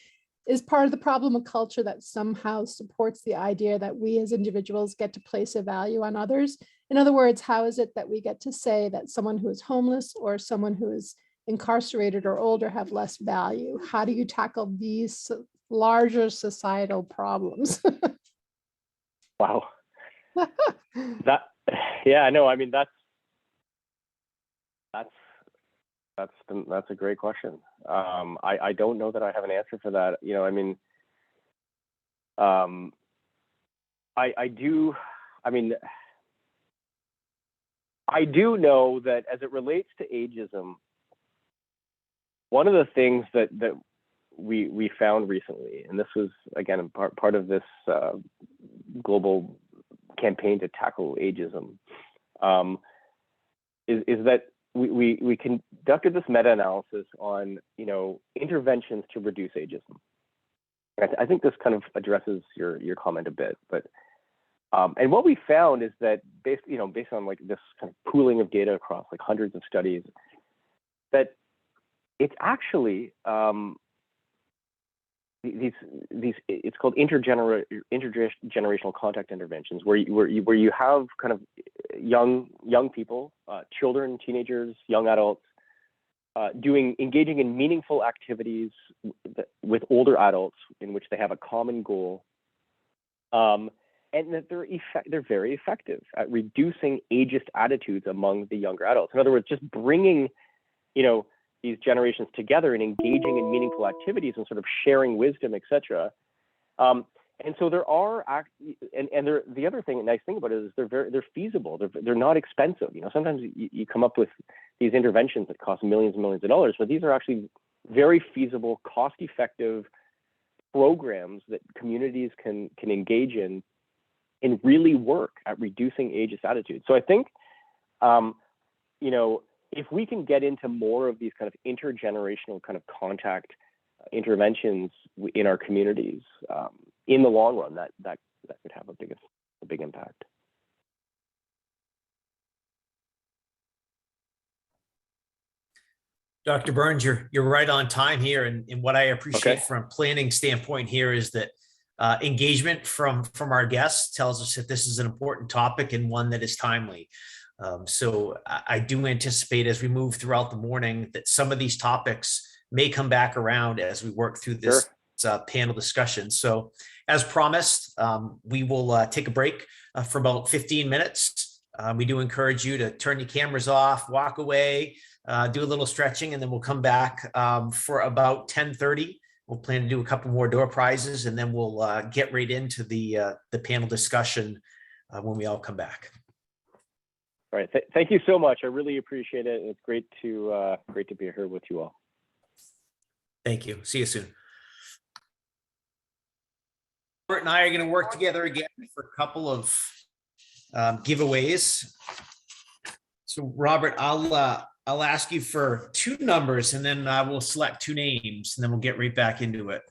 Is part of the problem a culture that somehow supports the idea that we as individuals get to place a value on others? In other words, how is it that we get to say that someone who is homeless or someone who is incarcerated or older have less value? How do you tackle these larger societal problems? Wow. That's a great question. I don't know that I have an answer for that. I do know that as it relates to ageism, one of the things that we found recently, and this was again part of this global campaign to tackle ageism, is that we conducted this meta-analysis on interventions to reduce ageism. I think this kind of addresses your comment a bit, but and what we found is that based on like this kind of pooling of data across like hundreds of studies, that it's actually it's called intergenerational contact interventions, where you have kind of young people, children, teenagers, young adults, engaging in meaningful activities with older adults in which they have a common goal, and that they're very effective at reducing ageist attitudes among the younger adults. In other words, just bringing these generations together and engaging in meaningful activities and sort of sharing wisdom, etc. And so there are the other nice thing about it is they're feasible. They're not expensive. Sometimes you come up with these interventions that cost millions and millions of dollars, but these are actually very feasible, cost-effective programs that communities can engage in and really work at reducing ageist attitudes. So I think, if we can get into more of these kind of intergenerational kind of contact interventions in our communities, in the long run, that could have a big impact. Dr. Burns, you're right on time here, and what I appreciate from a planning standpoint here is that engagement from our guests tells us that this is an important topic and one that is timely. So I do anticipate as we move throughout the morning that some of these topics may come back around as we work through this panel discussion. So as promised, we will take a break for about 15 minutes. We do encourage you to turn your cameras off, walk away, do a little stretching, and then we'll come back for about 10:30. We'll plan to do a couple more door prizes, and then we'll get right into the panel discussion when we all come back. All right. Thank you so much. I really appreciate it. It's great to be here with you all. Thank you. See you soon. Robert and I are going to work together again for a couple of giveaways. So Robert, I'll ask you for two numbers, and then we'll select two names, and then we'll get right back into it.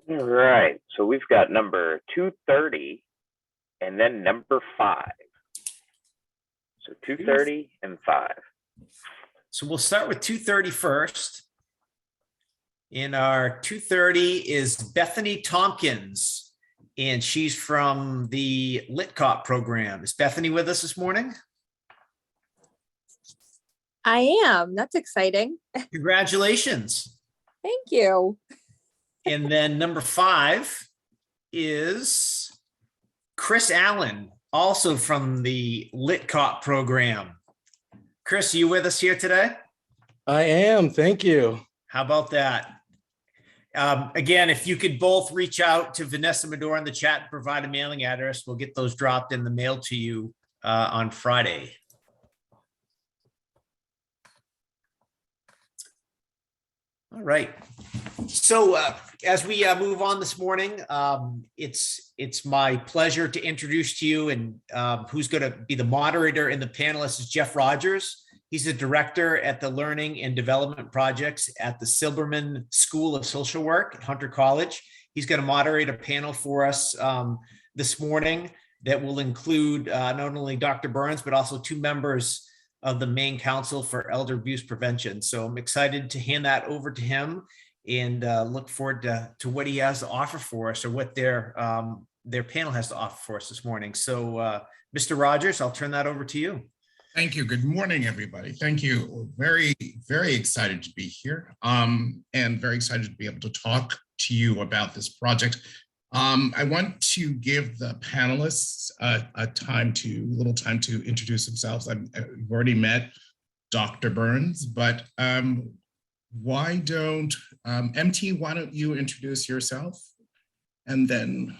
All right. So we've got number 230 and then number 5. So 230 and 5. So we'll start with 230 first. And our 230 is Bethany Tompkins, and she's from the LitCop program. Is Bethany with us this morning? I am. That's exciting. Congratulations. Thank you. And then number 5 is Chris Allen, also from the LitCop program. Chris, are you with us here today? I am, thank you. How about that? Again, if you could both reach out to Vanessa Medor in the chat and provide a mailing address, we'll get those dropped in the mail to you on Friday. All right. So as we move on this morning, it's my pleasure to introduce to you, and who's going to be the moderator and the panelist is Jeff Rogers. He's the director at the Learning and Development Projects at the Silberman School of Social Work at Hunter College. He's going to moderate a panel for us this morning that will include not only Dr. Burns, but also 2 members of the Maine Council for Elder Abuse Prevention. So I'm excited to hand that over to him and look forward to what he has to offer for us, or what their panel has to offer for us this morning. So Mr. Rogers, I'll turn that over to you. Thank you. Good morning, everybody. Thank you. Very, very excited to be here, and very excited to be able to talk to you about this project. I want to give the panelists a little time to introduce themselves. I've already met Dr. Burns, but why don't, MT, why don't you introduce yourself and then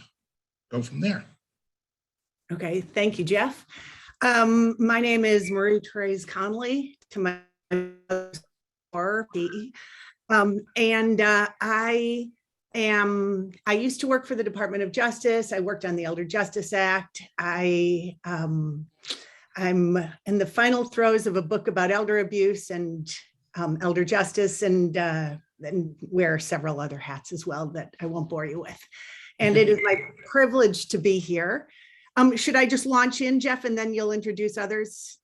go from there? Okay, thank you, Jeff. My name is Marie-Therese Connolly, to my PE. I used to work for the Department of Justice. I worked on the Elder Justice Act. I'm in the final throes of a book about elder abuse and elder justice, and wear several other hats as well that I won't bore you with. And it is my privilege to be here. Should I just launch in, Jeff, and then you'll introduce others?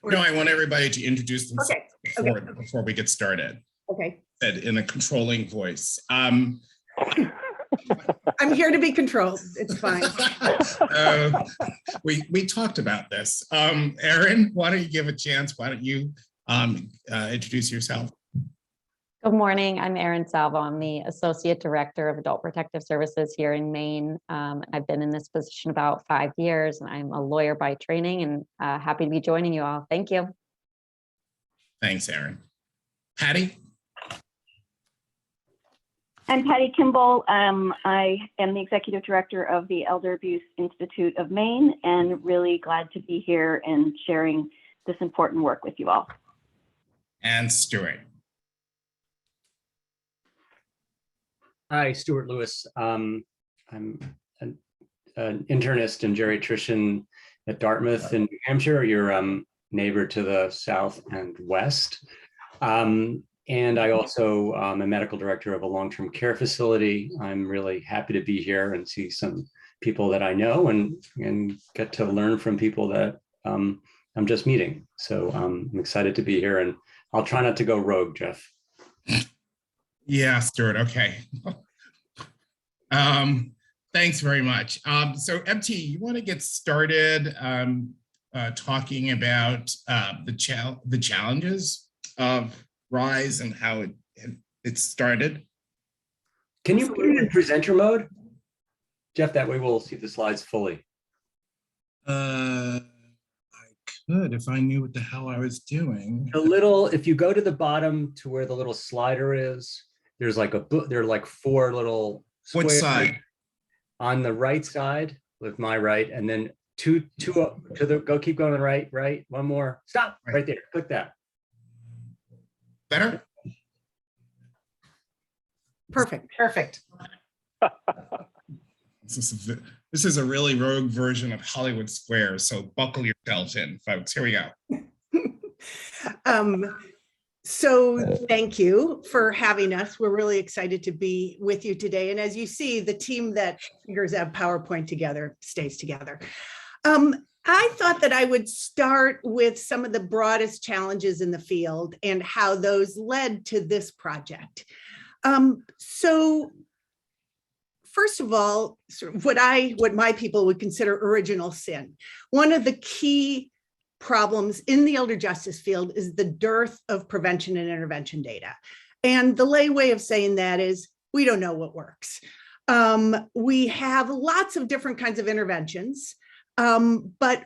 No, I want everybody to introduce themselves before we get started. Okay. In a controlling voice. I'm here to be controlled. It's fine. We talked about this. Erin, why don't you give a chance? Why don't you introduce yourself? Good morning. I'm Erin Salvo. I'm the Associate Director of Adult Protective Services here in Maine. I've been in this position about 5 years, and I'm a lawyer by training, and happy to be joining you all. Thank you. Thanks, Erin. Patty? I'm Patty Kimball. I am the Executive Director of the Elder Abuse Institute of Maine, and really glad to be here and sharing this important work with you all. And Stuart. Hi, Stuart Lewis. I'm an internist and geriatrician at Dartmouth in New Hampshire, your neighbor to the south and west. And I also am a medical director of a long-term care facility. I'm really happy to be here and see some people that I know and get to learn from people that I'm just meeting. So I'm excited to be here, and I'll try not to go rogue, Jeff. Yeah, Stuart, okay. Thanks very much. So MT, you want to get started talking about the challenges of RISE and how it started? Can you put it in presenter mode? Jeff, that way we'll see the slides fully. I could if I knew what the hell I was doing. If you go to the bottom to where the little slider is, there's like there are like 4 little squares. What side? On the right side with my right, and then two up to the, keep going to the right, one more, stop, right there, click that. Better? Perfect. This is a really rogue version of Hollywood Squares, so buckle yourselves in, folks. Here we go. So thank you for having us. We're really excited to be with you today. And as you see, the team that figures out PowerPoint together stays together. I thought that I would start with some of the broadest challenges in the field and how those led to this project. So first of all, sort of what my people would consider original sin. One of the key problems in the elder justice field is the dearth of prevention and intervention data. And the lay way of saying that is we don't know what works. We have lots of different kinds of interventions, but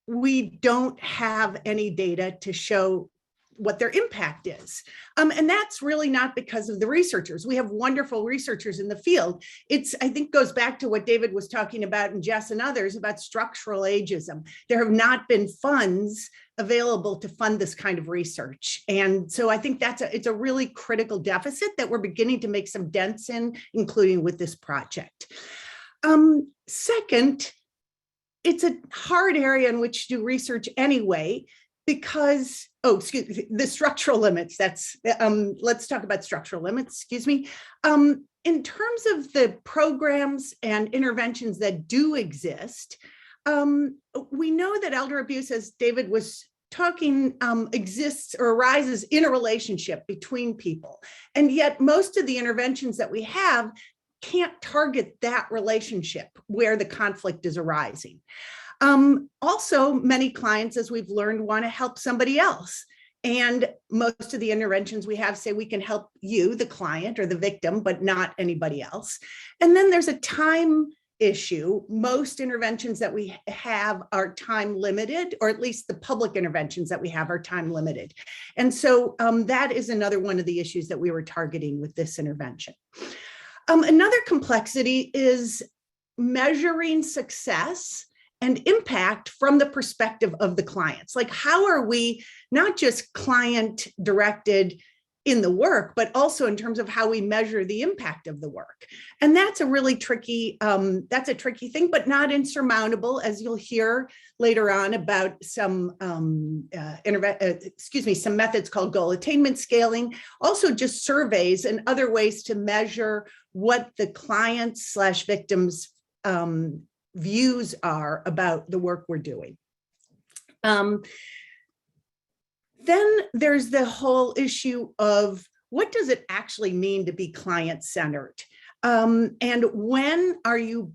we don't have any data to show what their impact is. And that's really not because of the researchers. We have wonderful researchers in the field. I think goes back to what David was talking about, and Jess and others, about structural ageism. There have not been funds available to fund this kind of research. And so I think it's a really critical deficit that we're beginning to make some dents in, including with this project. Second, it's a hard area in which to do research anyway, because, the structural limits. Let's talk about structural limits, excuse me. In terms of the programs and interventions that do exist, we know that elder abuse, as David was talking, exists or arises in a relationship between people. And yet most of the interventions that we have can't target that relationship where the conflict is arising. Also, many clients, as we've learned, want to help somebody else. And most of the interventions we have say we can help you, the client or the victim, but not anybody else. And then there's a time issue. Most interventions that we have are time limited, or at least the public interventions that we have are time limited. And so that is another one of the issues that we were targeting with this intervention. Another complexity is measuring success and impact from the perspective of the clients. Like, how are we not just client directed in the work, but also in terms of how we measure the impact of the work? And that's a really tricky, tricky thing, but not insurmountable, as you'll hear later on about some, some methods called goal attainment scaling, also just surveys and other ways to measure what the clients / victims views are about the work we're doing. Then there's the whole issue of what does it actually mean to be client-centered? And when are you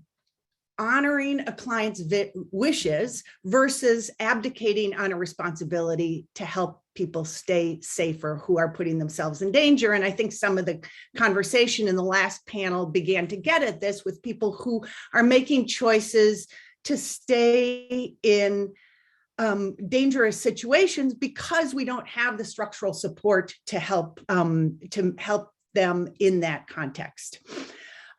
honoring a client's wishes versus abdicating on a responsibility to help people stay safer who are putting themselves in danger? And I think some of the conversation in the last panel began to get at this, with people who are making choices to stay in dangerous situations because we don't have the structural support to help them in that context.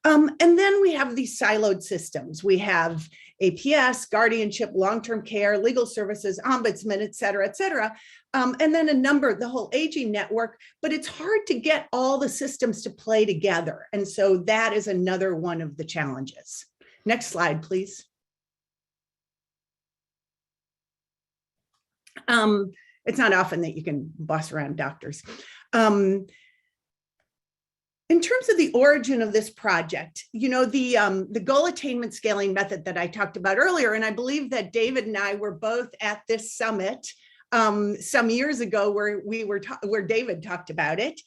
And then we have these siloed systems. We have APS, guardianship, long-term care, legal services, ombudsman, et cetera, and then the whole aging network, but it's hard to get all the systems to play together. And so that is another one of the challenges. Next slide, please. It's not often that you can boss around doctors. In terms of the origin of this project, the goal attainment scaling method that I talked about earlier, and I believe that David and I were both at this summit some years ago where David talked about it.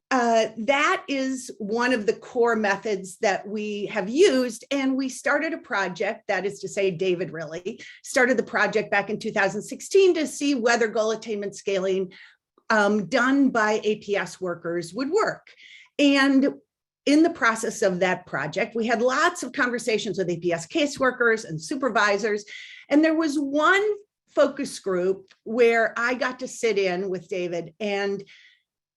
That is one of the core methods that we have used, and we started a project, that is to say David really started the project back in 2016 to see whether goal attainment scaling done by APS workers would work. And in the process of that project, we had lots of conversations with APS caseworkers and supervisors. And there was one focus group where I got to sit in with David, and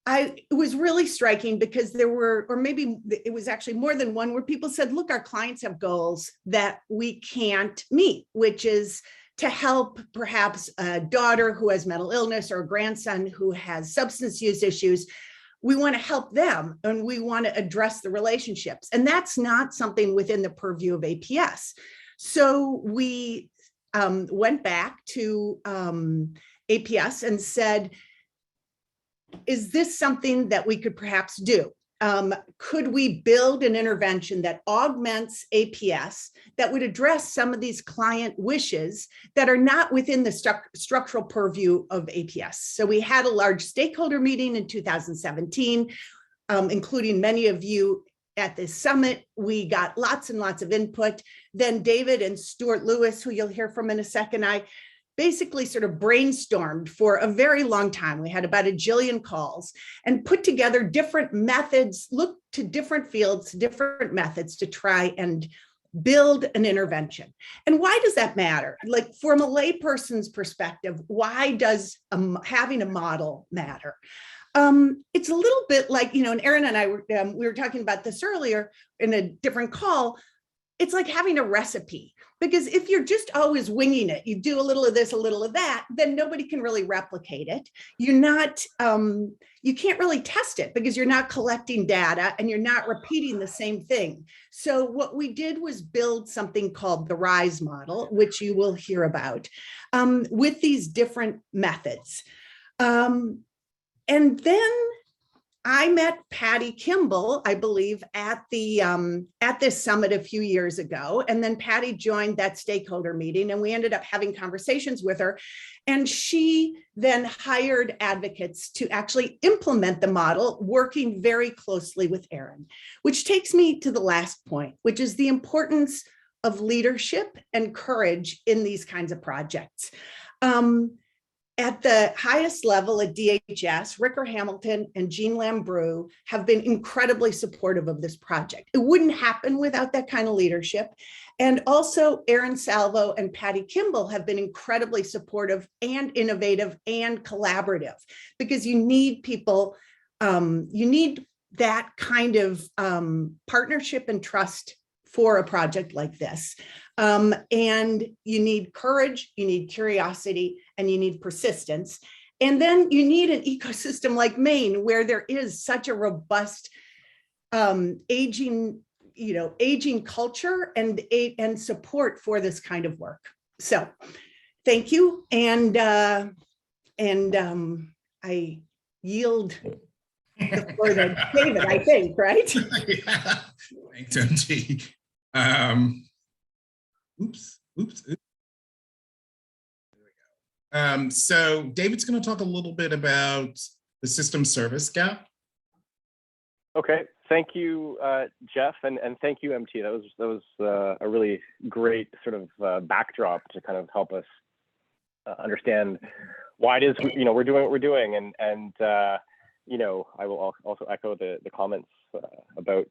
it was really striking because there were, or maybe it was actually more than one, where people said, look, our clients have goals that we can't meet, which is to help perhaps a daughter who has mental illness or a grandson who has substance use issues. We want to help them and we want to address the relationships. And that's not something within the purview of APS. So we went back to APS and said, is this something that we could perhaps do? Could we build an intervention that augments APS that would address some of these client wishes that are not within the structural purview of APS? So we had a large stakeholder meeting in 2017, including many of you at this summit. We got lots and lots of input. Then David and Stuart Lewis, who you'll hear from in a second, I basically sort of brainstormed for a very long time. We had about 1 jillion calls and put together different methods, looked to different fields, different methods to try and build an intervention. And why does that matter? Like from a layperson's perspective, why does having a model matter? It's a little bit like, and Erin and I, we were talking about this earlier in a different call. It's like having a recipe, because if you're just always winging it, you do a little of this, a little of that, then nobody can really replicate it. You're not, you can't really test it because you're not collecting data and you're not repeating the same thing. So what we did was build something called the RISE model, which you will hear about, with these different methods. And then I met Patty Kimball, I believe, at this summit a few years ago. And then Patty joined that stakeholder meeting and we ended up having conversations with her. And she then hired advocates to actually implement the model, working very closely with Erin, which takes me to the last point, which is the importance of leadership and courage in these kinds of projects. At the highest level at DHS, Ricker Hamilton and Jean Lambrou have been incredibly supportive of this project. It wouldn't happen without that kind of leadership. And also Erin Salvo and Patty Kimball have been incredibly supportive and innovative and collaborative, because you need people, you need that kind of partnership and trust for a project like this. And you need courage, you need curiosity, and you need persistence. And then you need an ecosystem like Maine, where there is such a robust aging culture and support for this kind of work. So thank you. And I yield the floor to David, I think, right? Yeah. Thanks, MT. Oops. So David's going to talk a little bit about the system service gap. Okay, thank you, Jeff, and thank you, MT. That was a really great sort of backdrop to kind of help us understand why it is we're doing what we're doing, and I will also echo the comments about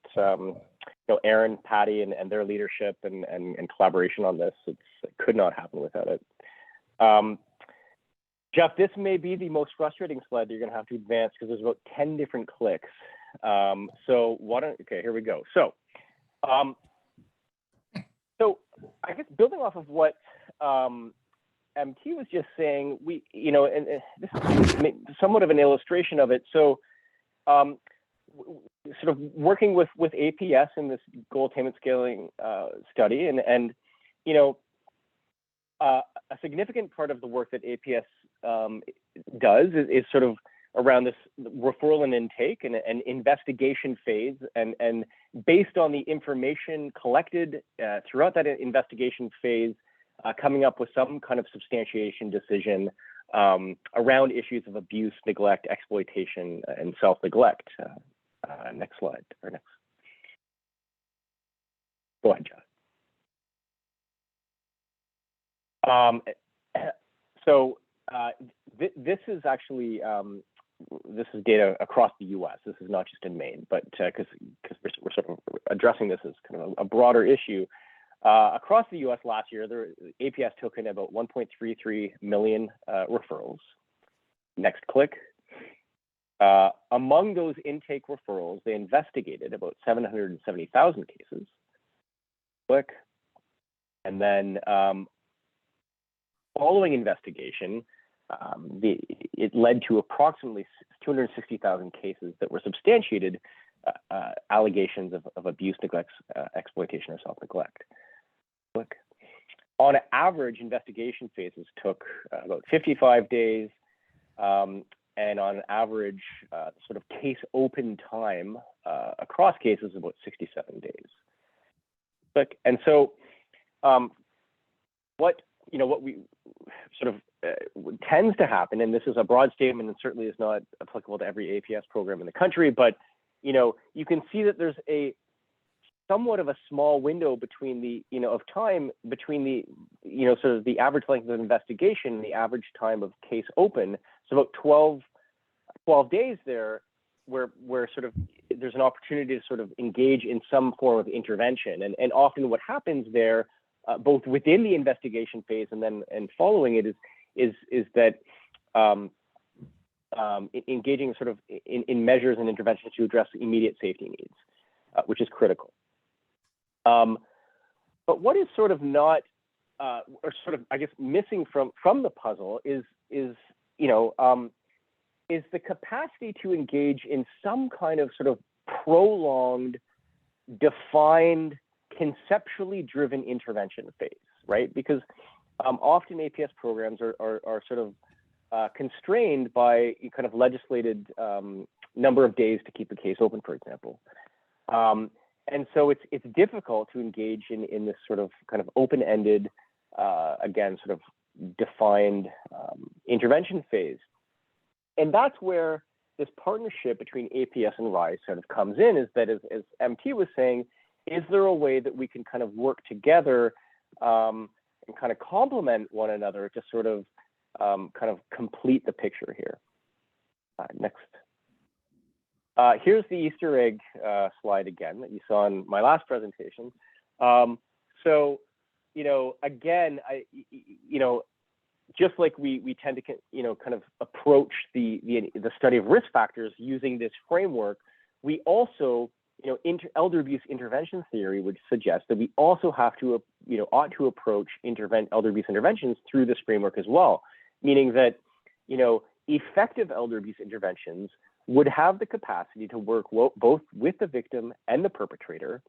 Erin, Patty, and their leadership and collaboration on this. It could not happen without it. Jeff, this may be the most frustrating slide that you're going to have to advance because there's about 10 different clicks. So okay, here we go. So I guess building off of what MT was just saying, and this is somewhat of an illustration of it. So sort of working with APS in this goal attainment scaling study, and a significant part of the work that APS does is sort of around this referral and intake and an investigation phase, and based on the information collected throughout that investigation phase, coming up with some kind of substantiation decision around issues of abuse, neglect, exploitation, and self-neglect. Next slide, or next. Go ahead, John. This is actually, this is data across the US. This is not just in Maine, but because we're sort of addressing this as kind of a broader issue. Across the US last year, APS took in about 1.33 million referrals. Next click. Among those intake referrals, they investigated about 770,000 cases. Click. And then following investigation, it led to approximately 260,000 cases that were substantiated allegations of abuse, neglect, exploitation, or self-neglect. Click. On average, investigation phases took about 55 days, and on average, sort of case open time across cases about 67 days. Click. And so, what we sort of tends to happen, and this is a broad statement and certainly is not applicable to every APS program in the country, but you can see that there's a somewhat of a small window between the of time between the sort of the average length of investigation and the average time of case open. So about 12 days there, where sort of there's an opportunity to sort of engage in some form of intervention. And often what happens there, both within the investigation phase and following it, is that engaging sort of in measures and interventions to address immediate safety needs, which is critical. But what is sort of not, or sort of, I guess, missing from the puzzle is the capacity to engage in some kind of sort of prolonged, defined, conceptually driven intervention phase, right? Because often APS programs are sort of constrained by kind of legislated number of days to keep a case open, for example. And so it's difficult to engage in this sort of kind of open-ended, again, sort of defined intervention phase. And that's where this partnership between APS and RISE sort of comes in, is that, as MT was saying, is there a way that we can kind of work together and kind of complement one another to sort of kind of complete the picture here? Next. Here's the Easter egg slide again that you saw in my last presentation. So, again, just like we tend to, kind of approach the study of risk factors using this framework, we also, elder abuse intervention theory would suggest that we also have to, ought to approach elder abuse interventions through this framework as well, meaning that, effective elder abuse interventions would have the capacity to work both with the victim and the perpetrator.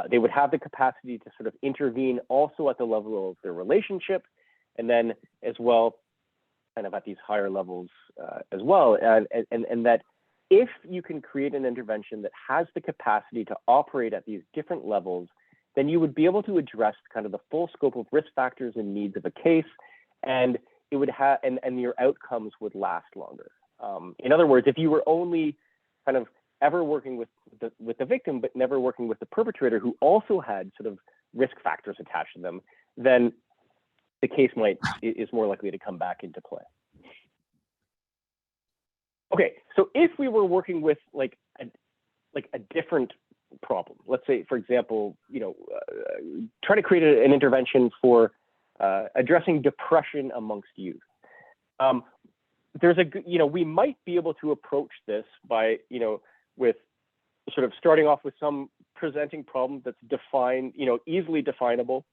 They would have the capacity to sort of intervene also at the level of their relationship, and then as well, kind of at these higher levels as well. And that if you can create an intervention that has the capacity to operate at these different levels, then you would be able to address kind of the full scope of risk factors and needs of a case, and it would have, and your outcomes would last longer. In other words, if you were only kind of ever working with the victim, but never working with the perpetrator who also had sort of risk factors attached to them, then the case is more likely to come back into play. Okay, so if we were working with like a different problem, let's say, for example, try to create an intervention for addressing depression amongst youth. We might be able to approach this by, with sort of starting off with some presenting problem that's defined, easily definable.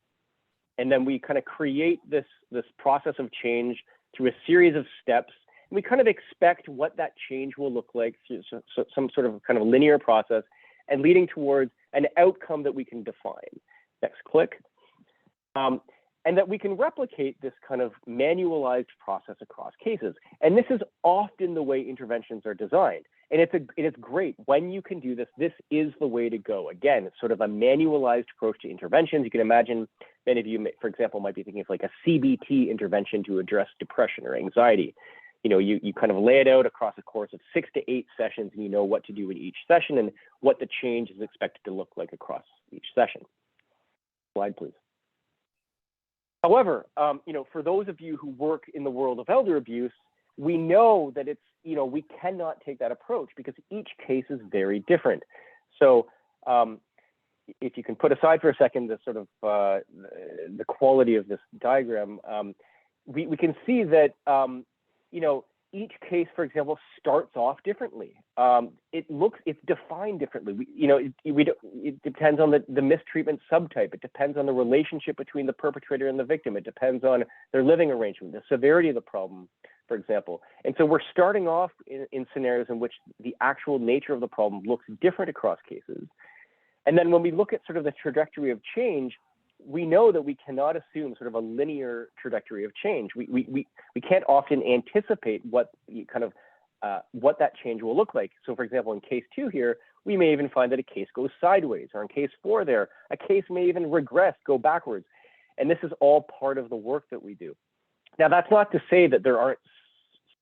And then we kind of create this process of change through a series of steps. And we kind of expect what that change will look like through some sort of kind of linear process, and leading towards an outcome that we can define. Next click. And that we can replicate this kind of manualized process across cases. And this is often the way interventions are designed. And it's great when you can do this. This is the way to go. Again, it's sort of a manualized approach to interventions. You can imagine many of you, for example, might be thinking of like a CBT intervention to address depression or anxiety. You kind of lay it out across a course of 6 to 8 sessions, and you know what to do in each session and what the change is expected to look like across each session. Slide, please. However, for those of you who work in the world of elder abuse, we know that it's, we cannot take that approach because each case is very different. So if you can put aside for a second the sort of the quality of this diagram, we can see that, each case, for example, starts off differently. It's defined differently. It depends on the mistreatment subtype. It depends on the relationship between the perpetrator and the victim. It depends on their living arrangement, the severity of the problem, for example. And so we're starting off in scenarios in which the actual nature of the problem looks different across cases. And then when we look at sort of the trajectory of change, we know that we cannot assume sort of a linear trajectory of change. We can't often anticipate what that change will look like. So for example, in case 2 here, we may even find that a case goes sideways, or in case 4 there, a case may even regress, go backwards. And this is all part of the work that we do. Now, that's not to say that there aren't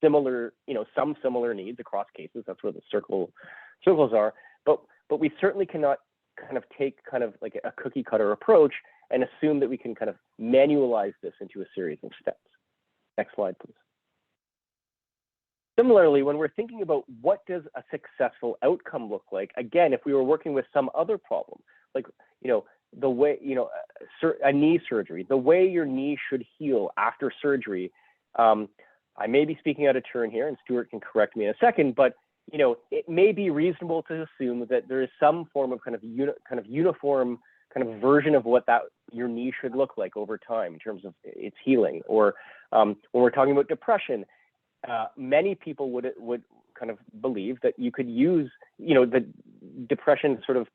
similar, some similar needs across cases. That's where the circles are. But we certainly cannot kind of take kind of like a cookie cutter approach and assume that we can kind of manualize this into a series of steps. Next slide, please. Similarly, when we're thinking about what does a successful outcome look like, again, if we were working with some other problem, like, the way, a knee surgery, the way your knee should heal after surgery, I may be speaking out of turn here, and Stuart can correct me in a second, but it may be reasonable to assume that there is some form of kind of uniform kind of version of what your knee should look like over time in terms of its healing. Or when we're talking about depression, many people would kind of believe that you could use, the depression sort of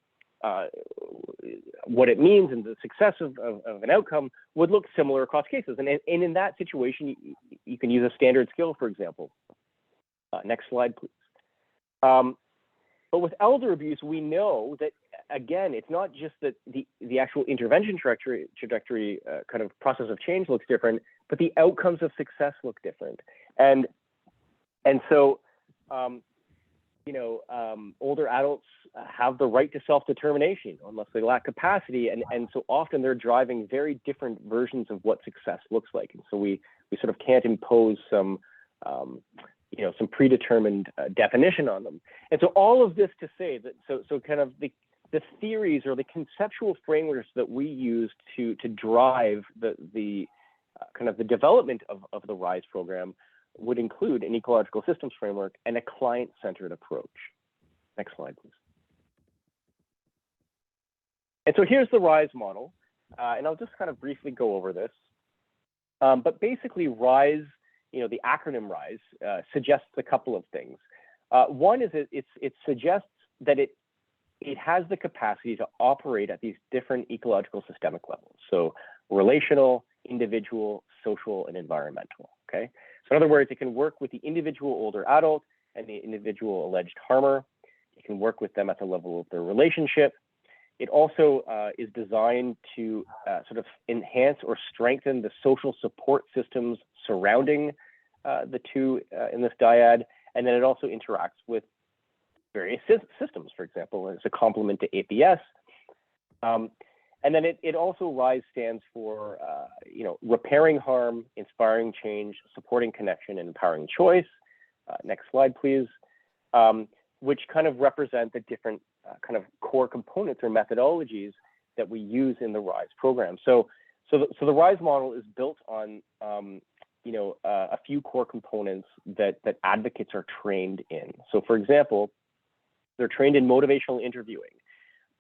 what it means and the success of an outcome would look similar across cases. And in that situation, you can use a standard skill, for example. Next slide, please. But with elder abuse, we know that, again, it's not just that the actual intervention trajectory kind of process of change looks different, but the outcomes of success look different. And so, older adults have the right to self-determination unless they lack capacity. And so often they're driving very different versions of what success looks like. And so we sort of can't impose some predetermined definition on them. And so all of this to say that, so kind of the theories or the conceptual frameworks that we use to drive the kind of the development of the RISE program would include an ecological systems framework and a client-centered approach. Next slide, please. And so here's the RISE model, and I'll just kind of briefly go over this. But basically, RISE, the acronym RISE, suggests a couple of things. One is it suggests that it has the capacity to operate at these different ecological systemic levels. So relational, individual, social, and environmental, okay? So in other words, it can work with the individual older adult and the individual alleged harmer. It can work with them at the level of their relationship. It also is designed to sort of enhance or strengthen the social support systems surrounding the two in this dyad. And then it also interacts with various systems, for example, as a complement to APS. And then it also RISE stands for, repairing harm, inspiring change, supporting connection, and empowering choice. Next slide, please. Which kind of represent the different kind of core components or methodologies that we use in the RISE program. So the RISE model is built on, a few core components that advocates are trained in. So for example, they're trained in motivational interviewing.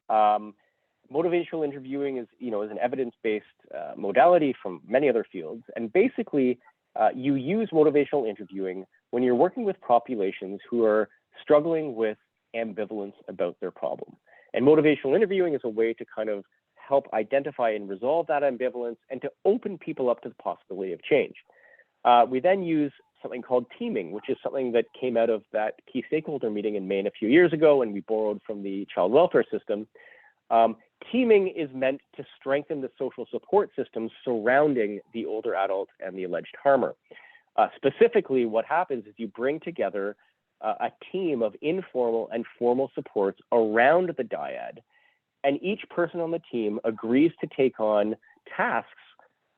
Motivational interviewing is an evidence-based modality from many other fields. And basically, you use motivational interviewing when you're working with populations who are struggling with ambivalence about their problem. And motivational interviewing is a way to kind of help identify and resolve that ambivalence and to open people up to the possibility of change. We then use something called teaming, which is something that came out of that key stakeholder meeting in Maine a few years ago, and we borrowed from the child welfare system. Teaming is meant to strengthen the social support systems surrounding the older adult and the alleged harmer. Specifically, what happens is you bring together a team of informal and formal supports around the dyad, and each person on the team agrees to take on tasks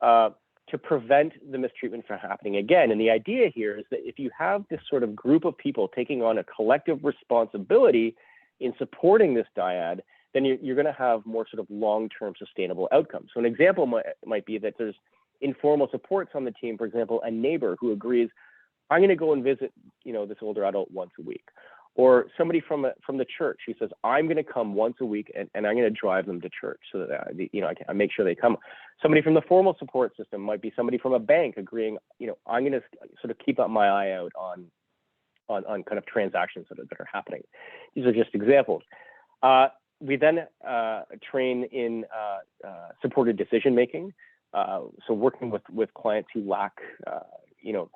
to prevent the mistreatment from happening again. And the idea here is that if you have this sort of group of people taking on a collective responsibility in supporting this dyad, then you're going to have more sort of long-term sustainable outcomes. So an example might be that there's informal supports on the team, for example, a neighbor who agrees, I'm going to go and visit, this older adult once a week. Or somebody from the church who says, I'm going to come once a week and I'm going to drive them to church so that I make sure they come. Somebody from the formal support system might be somebody from a bank agreeing, I'm going to sort of keep up my eye out on kind of transactions that are happening. These are just examples. We then train in supported decision making. So working with clients who lack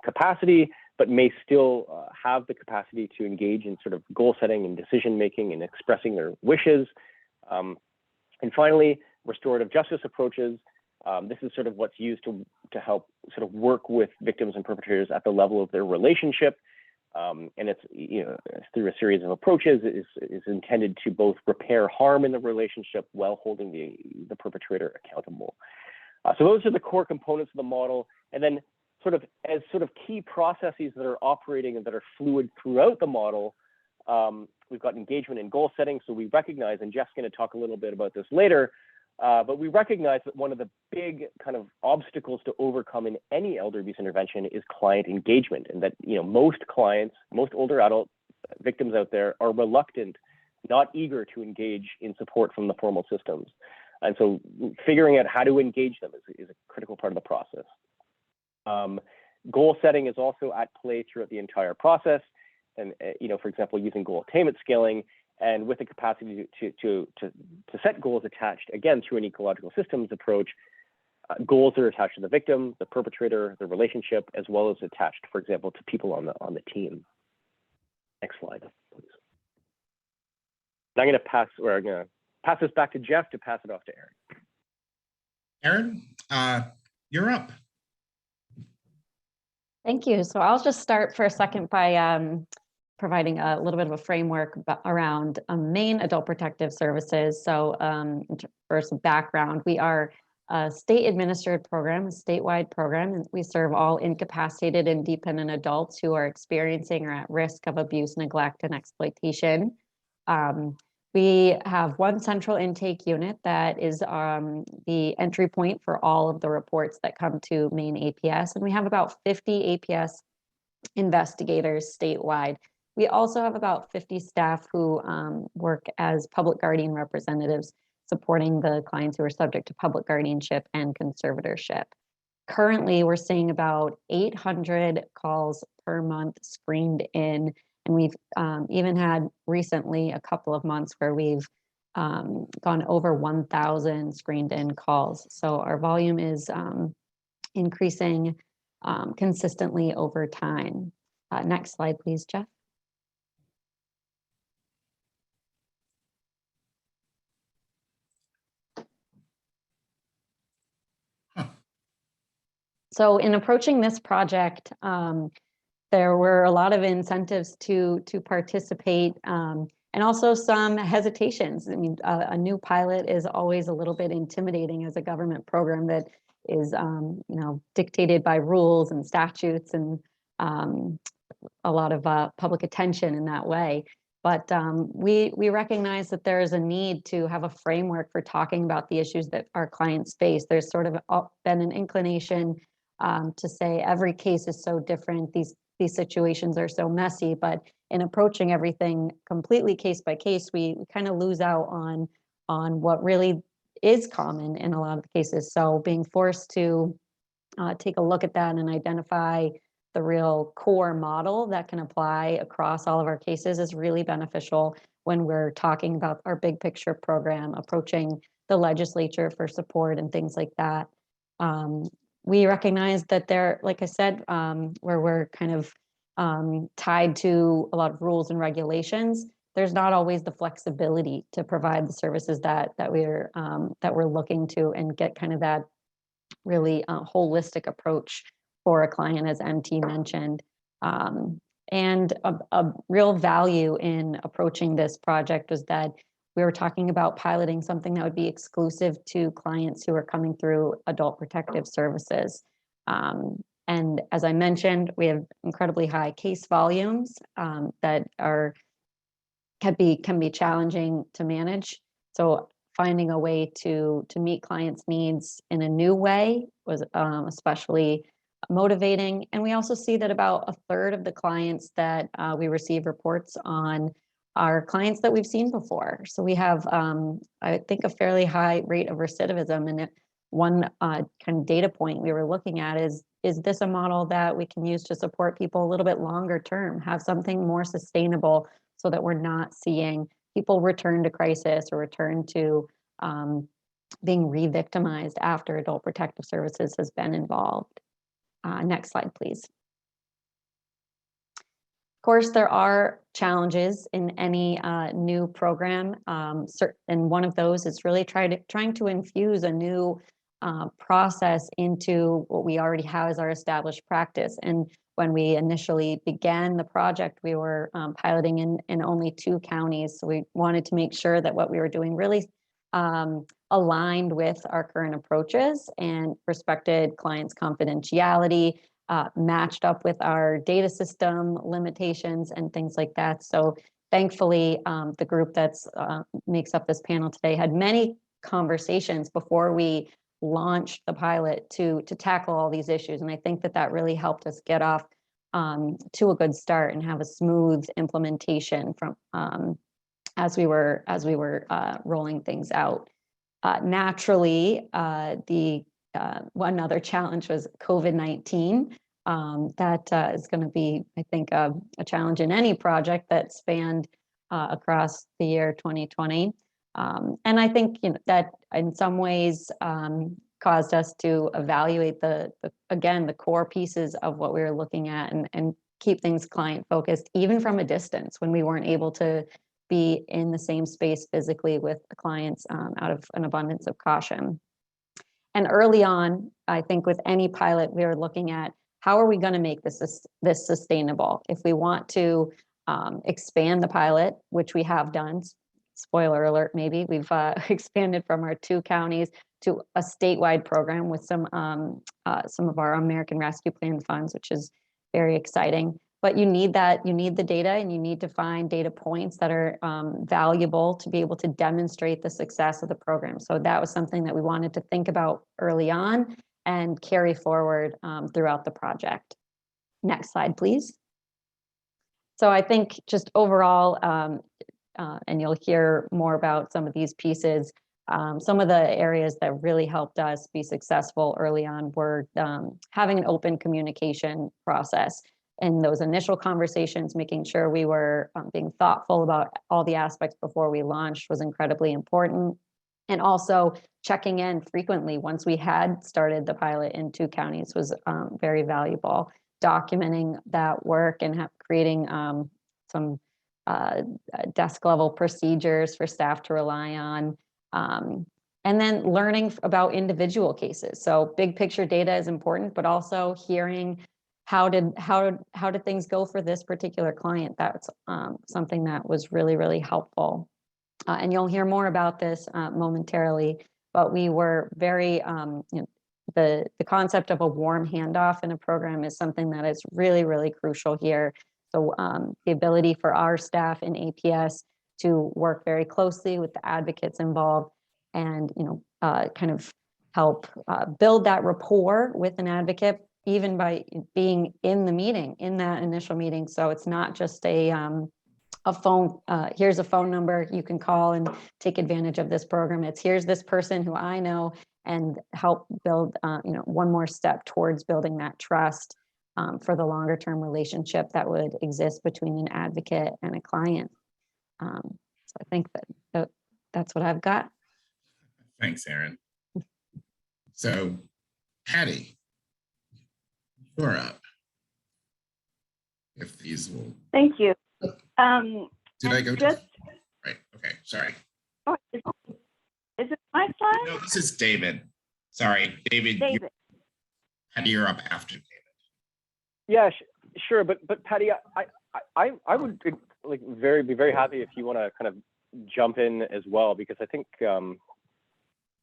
capacity, but may still have the capacity to engage in sort of goal setting and decision making and expressing their wishes. And finally, restorative justice approaches. This is sort of what's used to help sort of work with victims and perpetrators at the level of their relationship. And it's through a series of approaches is intended to both repair harm in the relationship while holding the perpetrator accountable. So those are the core components of the model. And then sort of key processes that are operating and that are fluid throughout the model, we've got engagement and goal setting. So we recognize, and Jeff's going to talk a little bit about this later, but we recognize that one of the big kind of obstacles to overcome in any elder abuse intervention is client engagement, and that most clients, most older adult victims out there are reluctant, not eager to engage in support from the formal systems. And so figuring out how to engage them is a critical part of the process. Goal setting is also at play throughout the entire process. And, for example, using goal attainment scaling and with the capacity to set goals attached, again, through an ecological systems approach, goals that are attached to the victim, the perpetrator, the relationship, as well as attached, for example, to people on the team. Next slide, please. And I'm going to pass this back to Jeff to pass it off to Erin. Erin, you're up. Thank you. So I'll just start for a second by providing a little bit of a framework around Maine Adult Protective Services. So for some background, we are a state administered program, a statewide program, and we serve all incapacitated and dependent adults who are experiencing or at risk of abuse, neglect, and exploitation. We have one central intake unit that is the entry point for all of the reports that come to Maine APS, and we have about 50 APS investigators statewide. We also have about 50 staff who work as public guardian representatives, supporting the clients who are subject to public guardianship and conservatorship. Currently, we're seeing about 800 calls per month screened in, and we've even had recently a couple of months where we've gone over 1,000 screened in calls. So our volume is increasing consistently over time. Next slide, please, Jeff. So in approaching this project, there were a lot of incentives to participate and also some hesitations. I mean, a new pilot is always a little bit intimidating as a government program that is, dictated by rules and statutes and a lot of public attention in that way. But we recognize that there is a need to have a framework for talking about the issues that our clients face. There's sort of been an inclination to say every case is so different, these situations are so messy, but in approaching everything completely case by case, we kind of lose out on what really is common in a lot of the cases. So being forced to take a look at that and identify the real core model that can apply across all of our cases is really beneficial when we're talking about our big picture program, approaching the legislature for support and things like that. We recognize that there, like I said, where we're kind of tied to a lot of rules and regulations, there's not always the flexibility to provide the services that we're looking to and get kind of that really holistic approach for a client, as MT mentioned. And a real value in approaching this project was that we were talking about piloting something that would be exclusive to clients who are coming through adult protective services. And as I mentioned, we have incredibly high case volumes that can be challenging to manage. So finding a way to meet clients' needs in a new way was especially motivating. And we also see that about a third of the clients that we receive reports on are clients that we've seen before. So we have, I think, a fairly high rate of recidivism. And one kind of data point we were looking at is this a model that we can use to support people a little bit longer term, have something more sustainable so that we're not seeing people return to crisis or return to being re-victimized after adult protective services has been involved. Next slide, please. Of course, there are challenges in any new program, and one of those is really trying to infuse a new process into what we already have as our established practice. And when we initially began the project, we were piloting in only 2 counties. So we wanted to make sure that what we were doing really aligned with our current approaches and respected clients' confidentiality, matched up with our data system limitations and things like that. So thankfully, the group that's makes up this panel today had many conversations before we launched the pilot to tackle all these issues. And I think that really helped us get off to a good start and have a smooth implementation from as we were rolling things out. Naturally, one other challenge was COVID-19. That is going to be, I think, a challenge in any project that spanned across the year 2020. And I think that in some ways caused us to evaluate again the core pieces of what we were looking at and keep things client focused, even from a distance when we weren't able to be in the same space physically with the clients out of an abundance of caution. And early on, I think with any pilot, we were looking at how are we going to make this sustainable? If we want to expand the pilot, which we have done, spoiler alert, maybe we've expanded from our 2 counties to a statewide program with some of our American Rescue Plan funds, which is very exciting. But you need the data, and you need to find data points that are valuable to be able to demonstrate the success of the program. So that was something that we wanted to think about early on and carry forward throughout the project. Next slide, please. So I think just overall, and you'll hear more about some of these pieces, some of the areas that really helped us be successful early on were having an open communication process. In those initial conversations, making sure we were being thoughtful about all the aspects before we launched was incredibly important. And also checking in frequently once we had started the pilot in 2 counties was very valuable. Documenting that work and creating some desk level procedures for staff to rely on. And then learning about individual cases. So big picture data is important, but also hearing how did things go for this particular client? That's something that was really, really helpful. And you'll hear more about this momentarily, but we were very, the concept of a warm handoff in a program is something that is really, really crucial here. So the ability for our staff in APS to work very closely with the advocates involved and, kind of help build that rapport with an advocate, even by being in the meeting, in that initial meeting. So it's not just a phone, here's a phone number you can call and take advantage of this program. It's here's this person who I know, and help build, one more step towards building that trust for the longer term relationship that would exist between an advocate and a client. So I think that's what I've got. Thanks, Erin. So Patty, you're up. If these will. Thank you. Did I go to? Right. Okay. Sorry. Oh, is it my slide? No, this is David. Sorry, David. Patty, you're up after David. Yeah, sure. But Patty, I would be very happy if you want to kind of jump in as well, because I think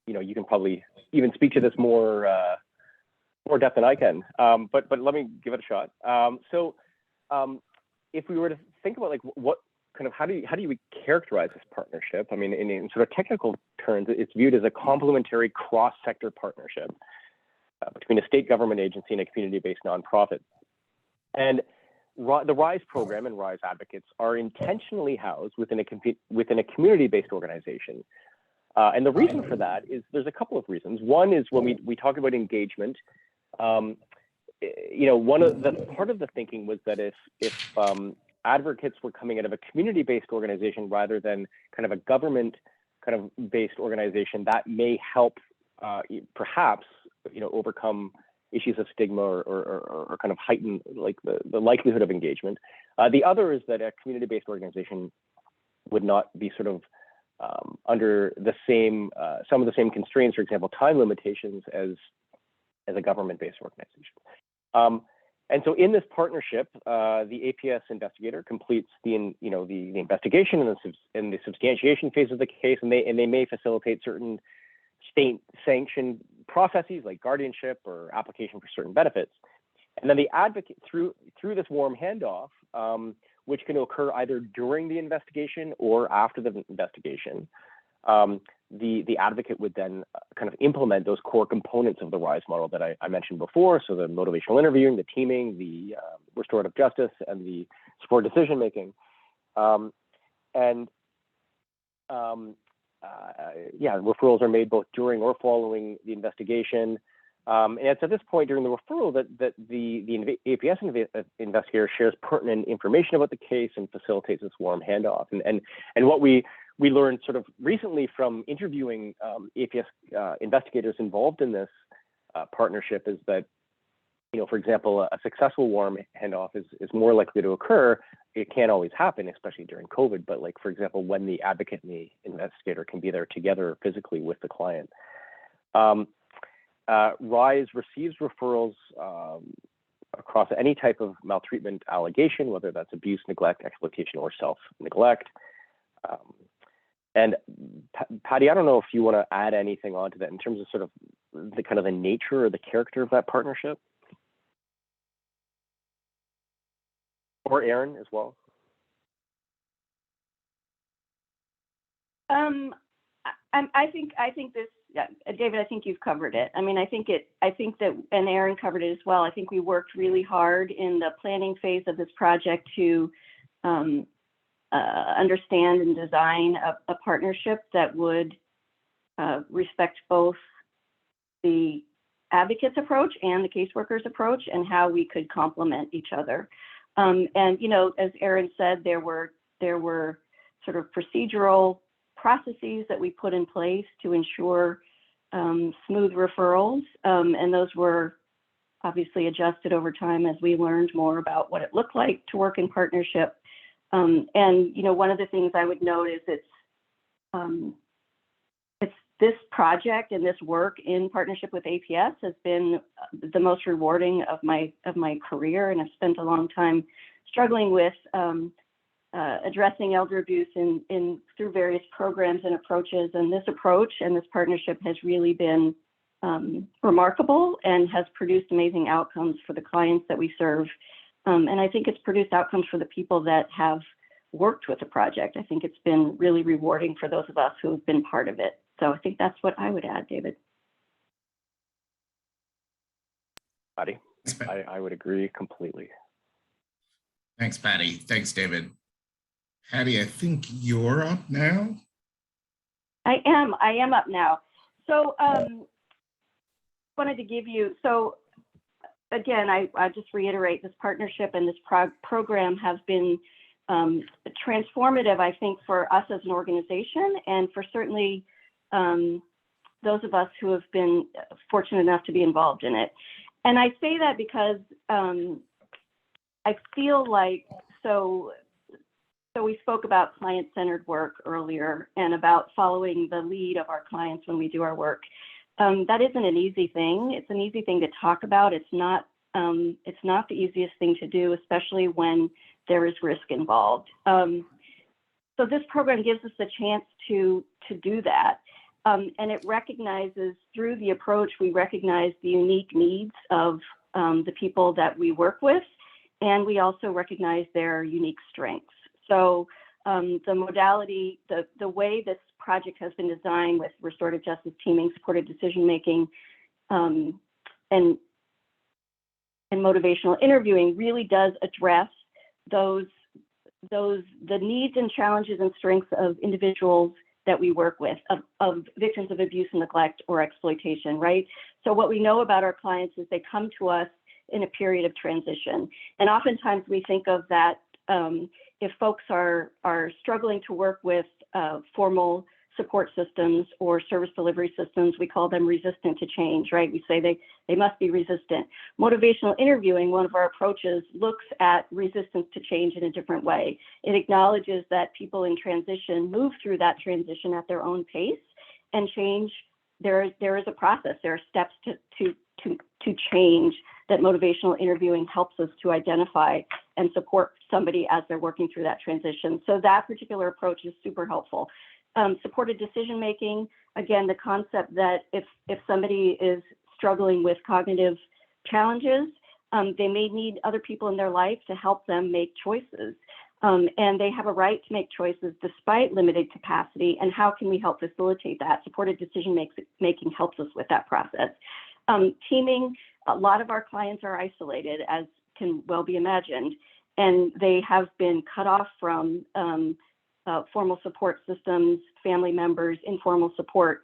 you can probably even speak to this more depth than I can. But let me give it a shot. So if we were to think about what kind of how do we characterize this partnership? I mean, in sort of technical terms, it's viewed as a complementary cross-sector partnership between a state government agency and a community-based nonprofit. And the RISE program and RISE advocates are intentionally housed within a community-based organization. And the reason for that is there's a couple of reasons. One is when we talk about engagement, one of the part of the thinking was that if advocates were coming out of a community-based organization rather than kind of a government kind of based organization, that may help perhaps overcome issues of stigma or kind of heighten the likelihood of engagement. The other is that a community-based organization would not be sort of under the same some of the same constraints, for example, time limitations as a government-based organization. And so in this partnership, the APS investigator completes the investigation and the substantiation phase of the case, and they may facilitate certain state sanctioned processes like guardianship or application for certain benefits. And then the advocate, through this warm handoff, which can occur either during the investigation or after the investigation, the advocate would then kind of implement those core components of the RISE model that I mentioned before. So the motivational interviewing, the teaming, the restorative justice, and the support decision making. Yeah, referrals are made both during or following the investigation. And it's at this point during the referral that the APS investigator shares pertinent information about the case and facilitates this warm handoff. And what we learned sort of recently from interviewing APS investigators involved in this partnership is that, you know, for example, a successful warm handoff is more likely to occur. It can't always happen, especially during COVID, but like, for example, when the advocate and the investigator can be there together physically with the client. RISE receives referrals across any type of maltreatment allegation, whether that's abuse, neglect, exploitation, or self-neglect. And Patty, I don't know if you want to add anything onto that in terms of sort of the kind of the nature or the character of that partnership. Or Aaron as well. I think this, David, I think you've covered it. I mean, I think that, and Aaron covered it as well. I think we worked really hard in the planning phase of this project to understand and design a partnership that would respect both the advocate's approach and the caseworker's approach, and how we could complement each other. And, you know, as Aaron said, there were sort of procedural processes that we put in place to ensure smooth referrals. And those were obviously adjusted over time as we learned more about what it looked like to work in partnership. And, you know, one of the things I would note is it's this project and this work in partnership with APS has been the most rewarding of my career, and I've spent a long time struggling with addressing elder abuse through various programs and approaches. And this approach and this partnership has really been remarkable and has produced amazing outcomes for the clients that we serve. And I think it's produced outcomes for the people that have worked with the project. I think it's been really rewarding for those of us who have been part of it. So I think that's what I would add, David. Patty, I would agree completely. Thanks, Patty. Thanks, David. Patty, I think you're up now. I am up now. So wanted to give you, so again, I just reiterate, this partnership and this program have been transformative, I think, for us as an organization, and for certainly those of us who have been fortunate enough to be involved in it. And I say that because I feel like, so we spoke about client-centered work earlier and about following the lead of our clients when we do our work. That isn't an easy thing. It's an easy thing to talk about. It's not the easiest thing to do, especially when there is risk involved. So this program gives us a chance to do that. And it recognizes, through the approach, we recognize the unique needs of the people that we work with, and we also recognize their unique strengths. So the modality, the way this project has been designed with restorative justice teaming, supported decision-making, and motivational interviewing really does address the needs and challenges and strengths of individuals that we work with, of victims of abuse and neglect or exploitation, right? So what we know about our clients is they come to us in a period of transition. And oftentimes we think of that if folks are struggling to work with formal support systems or service delivery systems, we call them resistant to change, right? We say they must be resistant. Motivational interviewing, one of our approaches, looks at resistance to change in a different way. It acknowledges that people in transition move through that transition at their own pace, and change, there is a process, there are steps to change that motivational interviewing helps us to identify and support somebody as they're working through that transition. So that particular approach is super helpful. Supported decision-making, again, the concept that if somebody is struggling with cognitive challenges, They may need other people in their life to help them make choices. And they have a right to make choices despite limited capacity. And how can we help facilitate that? Supported decision making helps us with that process. Teaming, a lot of our clients are isolated, as can well be imagined, and they have been cut off from formal support systems, family members, informal support,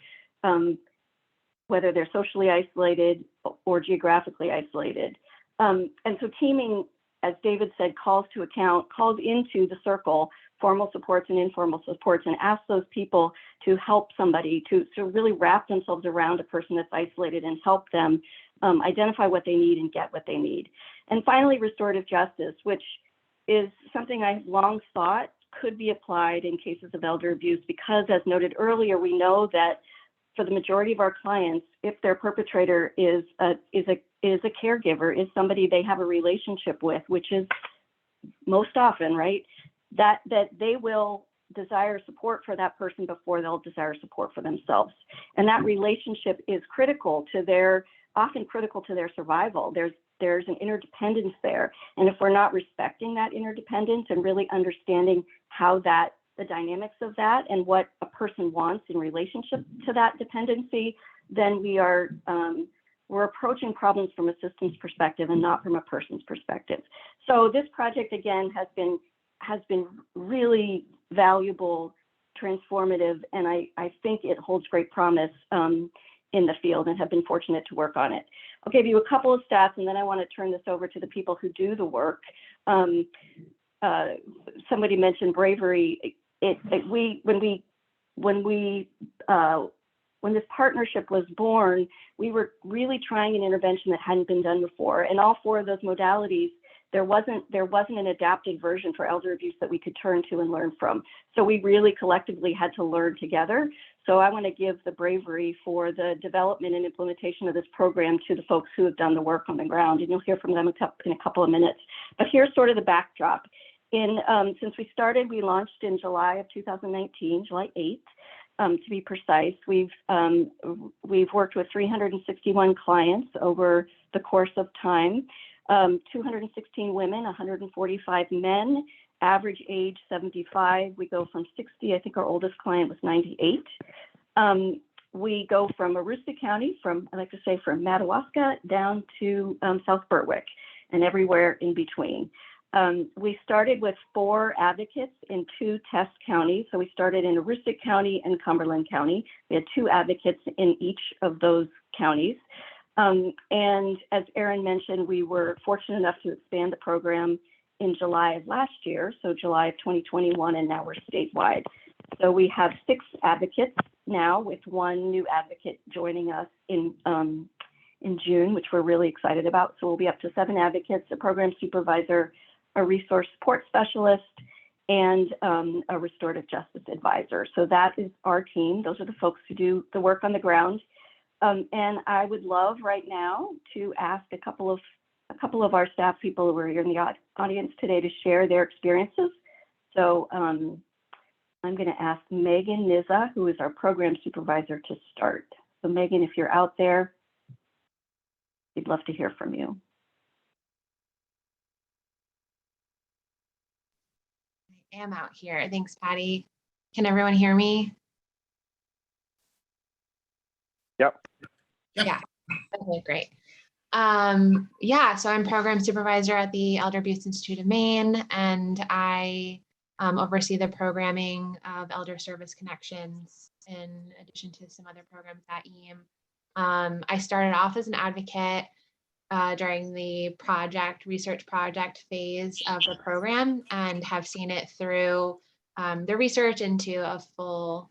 whether they're socially isolated or geographically isolated. And so teaming, as David said, calls into the circle formal supports and informal supports, and asks those people to help somebody, to really wrap themselves around a person that's isolated and help them identify what they need and get what they need. And finally, restorative justice, which is something I've long thought could be applied in cases of elder abuse, because as noted earlier, we know that for the majority of our clients, if their perpetrator is a caregiver, is somebody they have a relationship with, which is most often, right, that they will desire support for that person before they'll desire support for themselves. And that relationship is often critical to their survival. There's an interdependence there. And if we're not respecting that interdependence and really understanding how the dynamics of that and what a person wants in relationship to that dependency, then we're approaching problems from a systems perspective and not from a person's perspective. So this project, again, has been really valuable, transformative, and I think it holds great promise in the field, and have been fortunate to work on it. I'll give you a couple of stats, and then I want to turn this over to the people who do the work. Somebody mentioned bravery. When this partnership was born, we were really trying an intervention that hadn't been done before. And all four of those modalities, there wasn't an adapted version for elder abuse that we could turn to and learn from. So we really collectively had to learn together. So I want to give the bravery for the development and implementation of this program to the folks who have done the work on the ground, and you'll hear from them in a couple of minutes. But here's sort of the backdrop. Since we started, we launched in July of 2019, July 8th. To be precise, we've worked with 361 clients over the course of time, 216 women, 145 men, average age 75. We go from 60, I think our oldest client was 98. We go from Aroostook County, I like to say from Madawaska down to South Berwick and everywhere in between. We started with 4 advocates in 2 test counties. So we started in Aroostook County and Cumberland County. We had 2 advocates in each of those counties. And as Erin mentioned, we were fortunate enough to expand the program in July of last year, so July of 2021, and now we're statewide. So we have 6 advocates now, with 1 new advocate joining us in June, which we're really excited about. So we'll be up to 7 advocates, a program supervisor, a resource support specialist, and a restorative justice advisor. So that is our team. Those are the folks who do the work on the ground. And I would love right now to ask a couple of our staff people who are here in the audience today to share their experiences. So I'm going to ask Megan Nizza, who is our program supervisor, to start. So Megan, if you're out there, we'd love to hear from you. I am out here. Thanks, Patty. Can everyone hear me? Yep. Yeah. Okay, great. Yeah, so I'm program supervisor at the Elder Abuse Institute of Maine, and I oversee the programming of Elder Service Connections in addition to some other programs at EAM. I started off as an advocate during the research project phase of the program, and have seen it through the research into a full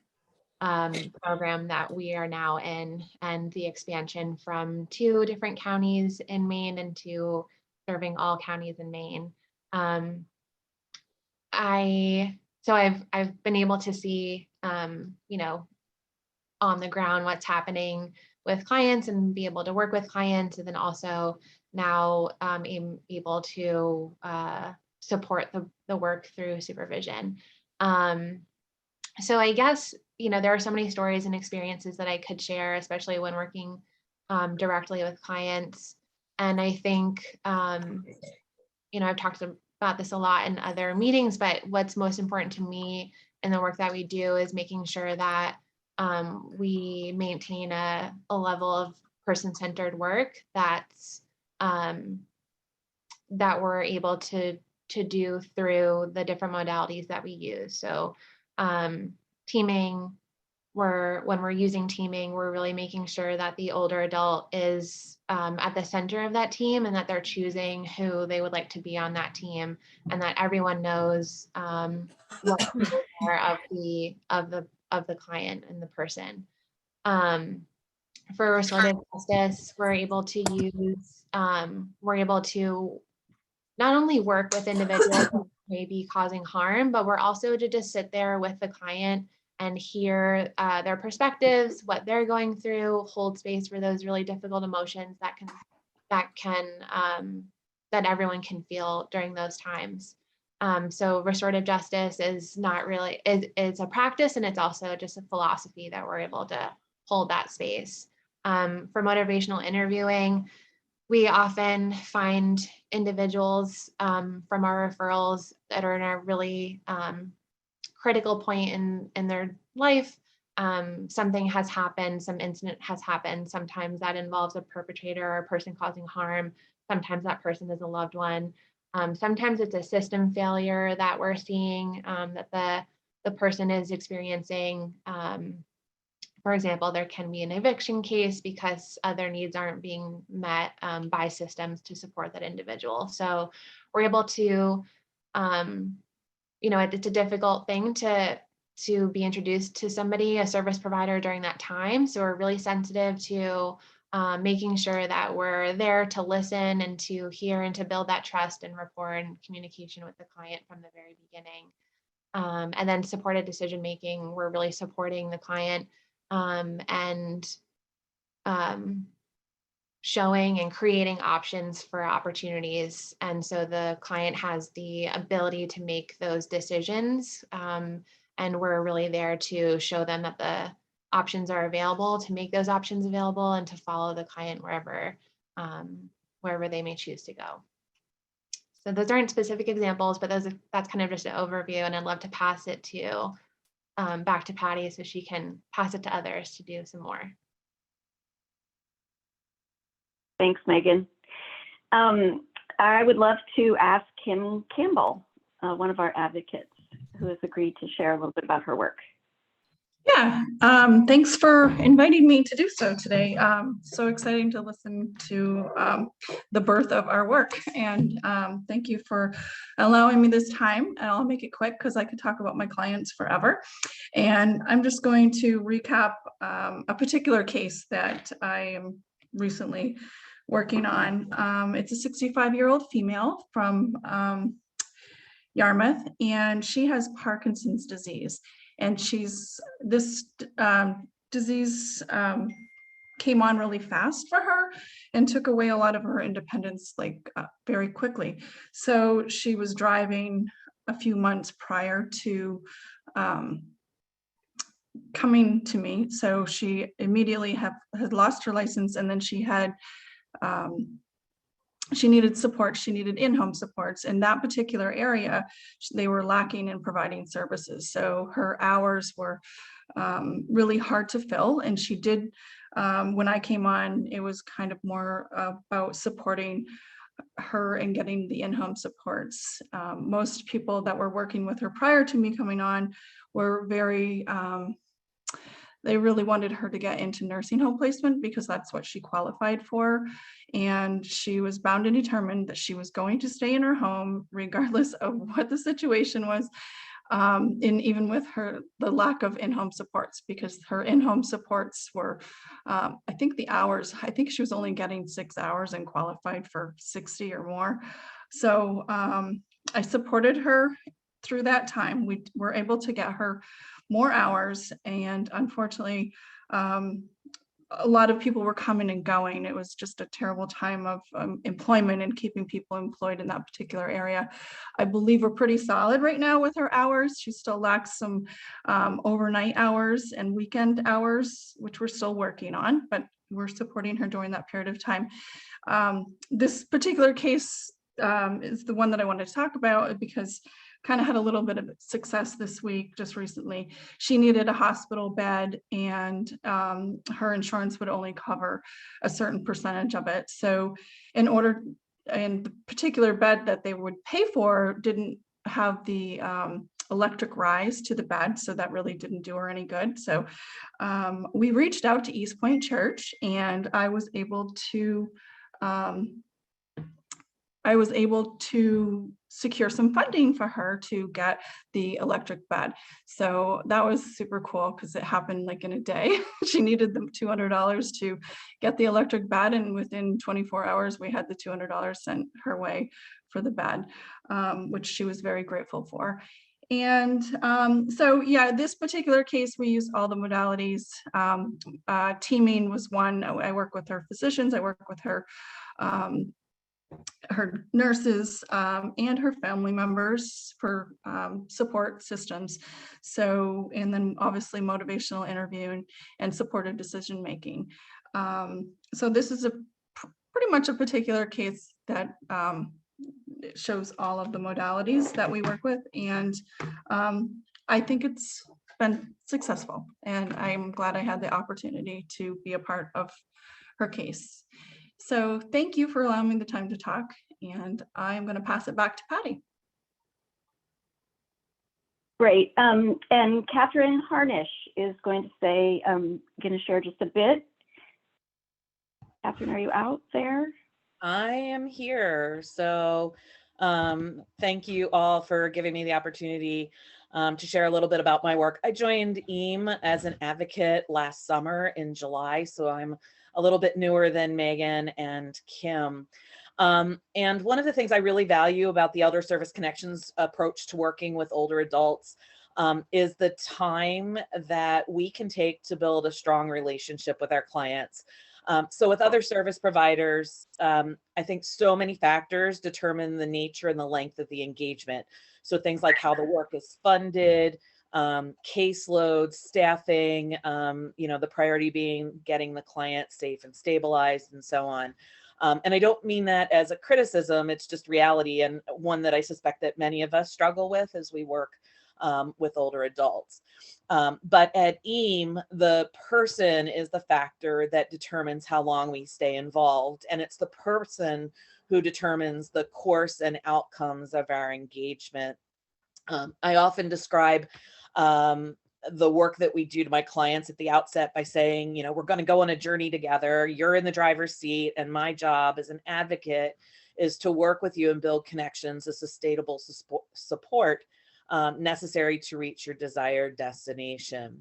program that we are now in, and the expansion from 2 different counties in Maine into serving all counties in Maine. I've been able to see, you know, on the ground what's happening with clients and be able to work with clients, and then also now am able to support the work through supervision. So I guess, you know, there are so many stories and experiences that I could share, especially when working directly with clients. And I think, I've talked about this a lot in other meetings, but what's most important to me in the work that we do is making sure that we maintain a level of person-centered work that's that we're able to do through the different modalities that we use. So teaming, when we're using teaming, we're really making sure that the older adult is at the center of that team, and that they're choosing who they would like to be on that team, and that everyone knows what are of the client and the person. For restorative justice, we're able to not only work with individuals who may be causing harm, but we're also to just sit there with the client and hear their perspectives, what they're going through, hold space for those really difficult emotions that everyone can feel during those times. So restorative justice is not really, it's a practice, and it's also just a philosophy that we're able to hold that space. For motivational interviewing, we often find individuals from our referrals that are in a really critical point in their life. Something has happened, some incident has happened. Sometimes that involves a perpetrator or a person causing harm. Sometimes that person is a loved one. Sometimes it's a system failure that we're seeing, that the person is experiencing. For example, there can be an eviction case because other needs aren't being met by systems to support that individual. So we're able to, it's a difficult thing to be introduced to somebody, a service provider, during that time. So we're really sensitive to making sure that we're there to listen and to hear and to build that trust and rapport and communication with the client from the very beginning. And then supported decision making, we're really supporting the client and showing and creating options for opportunities. And so the client has the ability to make those decisions. And we're really there to show them that the options are available, to make those options available, and to follow the client wherever they may choose to go. So those aren't specific examples, but that's kind of just an overview, and I'd love to pass it to back to Patty so she can pass it to others to do some more. Thanks, Megan. I would love to ask Kim Campbell, one of our advocates, who has agreed to share a little bit about her work. Yeah, thanks for inviting me to do so today. So exciting to listen to the birth of our work, and thank you for allowing me this time. And I'll make it quick because I could talk about my clients forever. And I'm just going to recap a particular case that I am recently working on. It's a 65-year-old female from Yarmouth, and she has Parkinson's disease. And this disease came on really fast for her and took away a lot of her independence, very quickly. So she was driving a few months prior to coming to me. So she immediately had lost her license, and then she had she needed support. She needed in-home supports. In that particular area, they were lacking in providing services. So her hours were really hard to fill. And she did, when I came on, it was kind of more about supporting her and getting the in-home supports. Most people that were working with her prior to me coming on were very, they really wanted her to get into nursing home placement because that's what she qualified for. And she was bound and determined that she was going to stay in her home regardless of what the situation was. And even with the lack of in-home supports, because her in-home supports were, I think the hours, I think she was only getting 6 hours and qualified for 60 or more. So I supported her through that time. We were able to get her more hours, and unfortunately, a lot of people were coming and going. It was just a terrible time of employment and keeping people employed in that particular area. I believe we're pretty solid right now with her hours. She still lacks some overnight hours and weekend hours, which we're still working on, but we're supporting her during that period of time. This particular case is the one that I wanted to talk about because kind of had a little bit of success this week, just recently. She needed a hospital bed and her insurance would only cover a certain percentage of it. So and the particular bed that they would pay for didn't have the electric rise to the bed, so that really didn't do her any good. So we reached out to East Point Church, and I was able to secure some funding for her to get the electric bed. So that was super cool because it happened like in a day. She needed the $200 to get the electric bed, and within 24 hours, we had the $200 sent her way for the bed, which she was very grateful for. And so, yeah, this particular case, we use all the modalities. Teaming was one. I work with her physicians. I work with her nurses and her family members for support systems. So, and then obviously motivational interviewing and supportive decision making. So this is pretty much a particular case that shows all of the modalities that we work with. And I think it's been successful. And I'm glad I had the opportunity to be a part of her case. So thank you for allowing me the time to talk, and I'm going to pass it back to Patty. Great. And Catherine Harnish is going to share just a bit. Catherine, are you out there? I am here. So thank you all for giving me the opportunity to share a little bit about my work. I joined EAM as an advocate last summer in July, so I'm a little bit newer than Megan and Kim. And one of the things I really value about the Elder Service Connections approach to working with older adults is the time that we can take to build a strong relationship with our clients. So with other service providers, I think so many factors determine the nature and the length of the engagement. So things like how the work is funded, caseload, staffing, the priority being getting the client safe and stabilized and so on. And I don't mean that as a criticism, it's just reality, and one that I suspect that many of us struggle with as we work with older adults. But at EAM, the person is the factor that determines how long we stay involved, and it's the person who determines the course and outcomes of our engagement. I often describe the work that we do to my clients at the outset by saying, we're going to go on a journey together. You're in the driver's seat, and my job as an advocate is to work with you and build connections, a sustainable support necessary to reach your desired destination.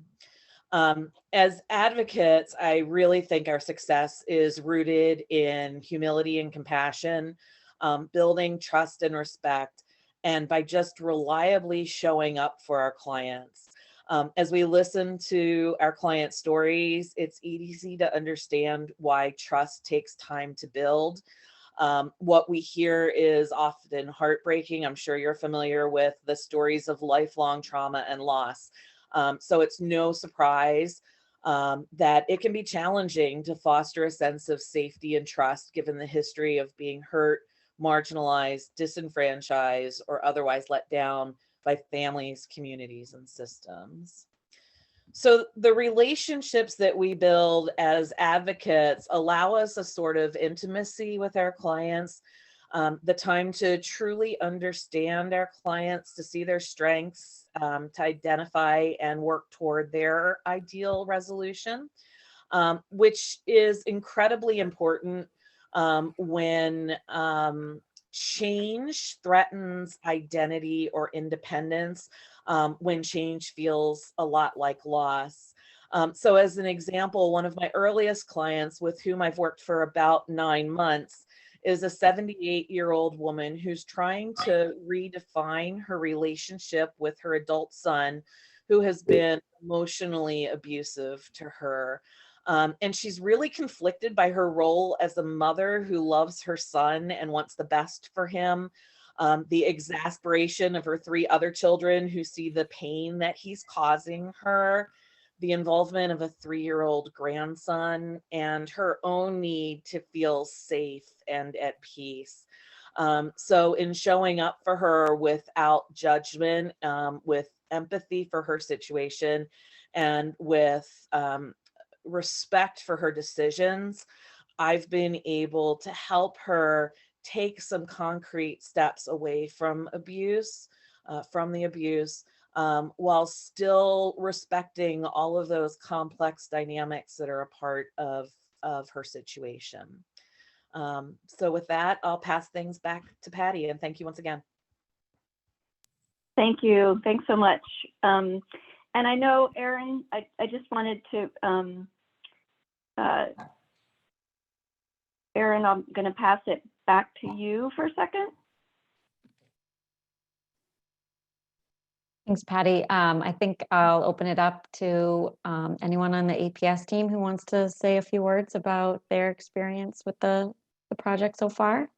As advocates, I really think our success is rooted in humility and compassion, building trust and respect, and by just reliably showing up for our clients. As we listen to our client stories, it's easy to understand why trust takes time to build. What we hear is often heartbreaking. I'm sure you're familiar with the stories of lifelong trauma and loss. So it's no surprise that it can be challenging to foster a sense of safety and trust given the history of being hurt, marginalized, disenfranchised, or otherwise let down by families, communities, and systems. So the relationships that we build as advocates allow us a sort of intimacy with our clients, the time to truly understand our clients, to see their strengths, to identify and work toward their ideal resolution, which is incredibly important when change threatens identity or independence, when change feels a lot like loss. So as an example, one of my earliest clients with whom I've worked for about 9 months is a 78-year-old woman who's trying to redefine her relationship with her adult son, who has been emotionally abusive to her. And she's really conflicted by her role as a mother who loves her son and wants the best for him, the exasperation of her 3 other children who see the pain that he's causing her, the involvement of a 3-year-old grandson, and her own need to feel safe and at peace. So in showing up for her without judgment, with empathy for her situation, and with respect for her decisions, I've been able to help her take some concrete steps away from the abuse, while still respecting all of those complex dynamics that are a part of her situation. So with that, I'll pass things back to Patty, and thank you once again. Thank you. Thanks so much. And I know, Erin, I just wanted to, Erin, I'm going to pass it back to you for a second. Thanks, Patty. I think I'll open it up to anyone on the APS team who wants to say a few words about their experience with the project so far.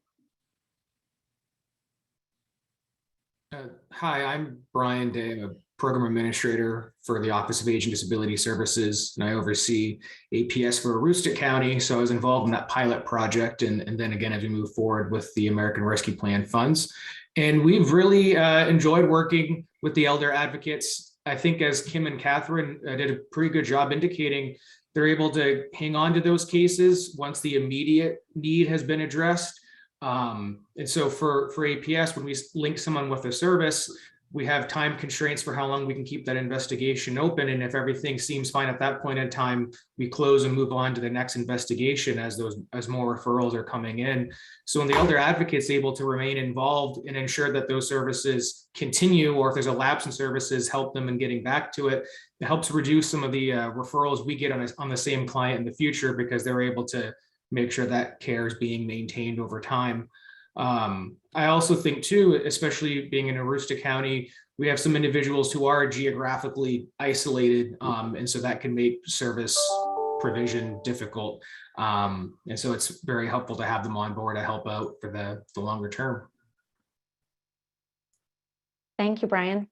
Hi, I'm Brian Day, a program administrator for the Office of Age and Disability Services, and I oversee APS for Aroostook County. So I was involved in that pilot project, and then again, as we move forward with the American Rescue Plan funds. And we've really enjoyed working with the elder advocates. I think as Kim and Catherine did a pretty good job indicating, they're able to hang on to those cases once the immediate need has been addressed. And so for APS, when we link someone with a service, we have time constraints for how long we can keep that investigation open. And if everything seems fine at that point in time, we close and move on to the next investigation as more referrals are coming in. So when the elder advocate's able to remain involved and ensure that those services continue, or if there's a lapse in services, help them in getting back to it, it helps reduce some of the referrals we get on the same client in the future, because they're able to make sure that care is being maintained over time. I also think too, especially being in Aroostook County, we have some individuals who are geographically isolated, and so that can make service provision difficult. And so it's very helpful to have them on board to help out for the longer term. Thank you, Brian.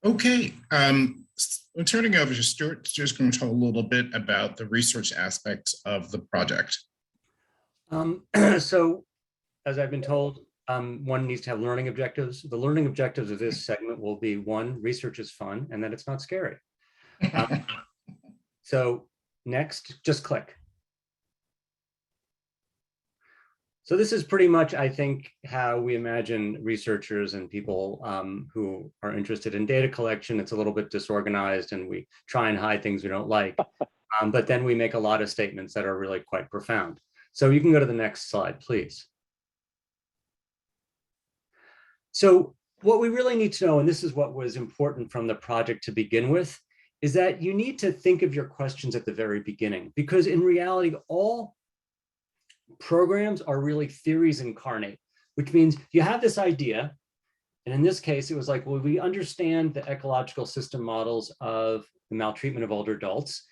Okay, I'm turning over to Stuart. Stuart's going to talk a little bit about the research aspects of the project. So, as I've been told, one needs to have learning objectives. The learning objectives of this segment will be: 1, research is fun, and that it's not scary. So next, just click. So this is pretty much, I think, how we imagine researchers and people who are interested in data collection. It's a little bit disorganized, and we try and hide things we don't like, but then we make a lot of statements that are really quite profound. So you can go to the next slide, please. So what we really need to know, and this is what was important from the project to begin with, is that you need to think of your questions at the very beginning, because in reality, all programs are really theories incarnate, which means you have this idea. And in this case, it was like, well, we understand the ecological system models of the maltreatment of older adults.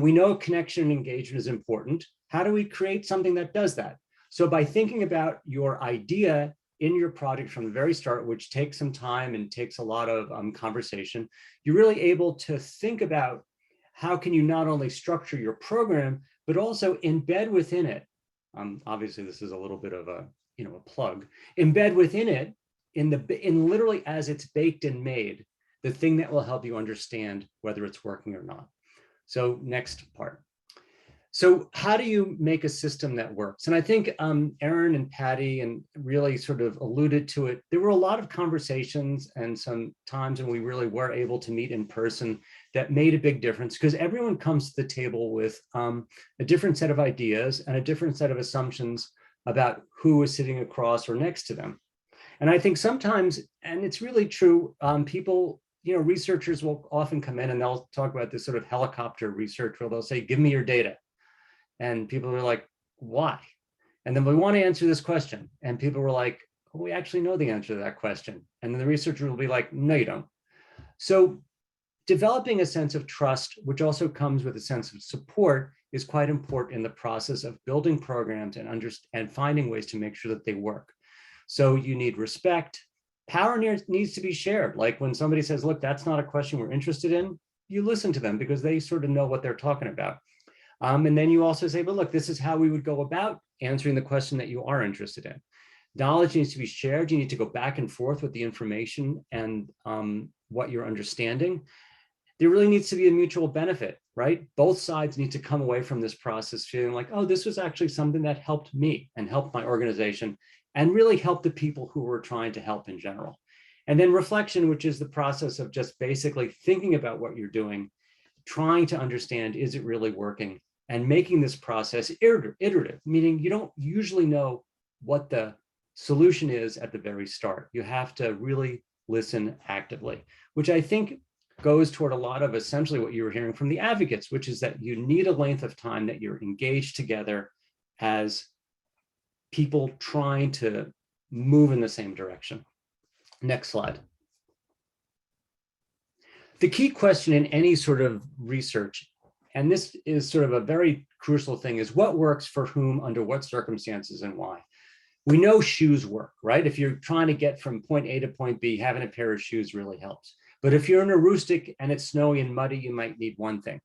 We know connection and engagement is important. How do we create something that does that? So by thinking about your idea in your project from the very start, which takes some time and takes a lot of conversation, you're really able to think about how can you not only structure your program, but also embed within it. Obviously, this is a little bit of a plug. Embed within it, in literally as it's baked and made, the thing that will help you understand whether it's working or not. So next part. So how do you make a system that works? And I think Erin and Patty and really sort of alluded to it. There were a lot of conversations and some times when we really were able to meet in person that made a big difference, because everyone comes to the table with a different set of ideas and a different set of assumptions about who is sitting across or next to them. And I think sometimes, and it's really true, people, researchers will often come in and they'll talk about this sort of helicopter research where they'll say, give me your data. And people are like, why? And then we want to answer this question. And people were like, well, we actually know the answer to that question. And then the researcher will be like, no, you don't. So developing a sense of trust, which also comes with a sense of support, is quite important in the process of building programs and finding ways to make sure that they work. So you need respect, Power needs to be shared. Like when somebody says, look, that's not a question we're interested in, you listen to them because they sort of know what they're talking about. And then you also say, but look, this is how we would go about answering the question that you are interested in. Knowledge needs to be shared. You need to go back and forth with the information and what you're understanding. There really needs to be a mutual benefit, right? Both sides need to come away from this process feeling like, oh, this was actually something that helped me and helped my organization and really helped the people who we're trying to help in general. And then reflection, which is the process of just basically thinking about what you're doing, trying to understand, is it really working? And making this process iterative, meaning you don't usually know what the solution is at the very start. You have to really listen actively, which I think goes toward a lot of essentially what you were hearing from the advocates, which is that you need a length of time that you're engaged together as people trying to move in the same direction. Next slide. The key question in any sort of research, and this is sort of a very crucial thing, is what works for whom, under what circumstances, and why. We know shoes work, right? If you're trying to get from point A to point B, having a pair of shoes really helps. But if you're in a rustic and it's snowy and muddy, you might need one thing.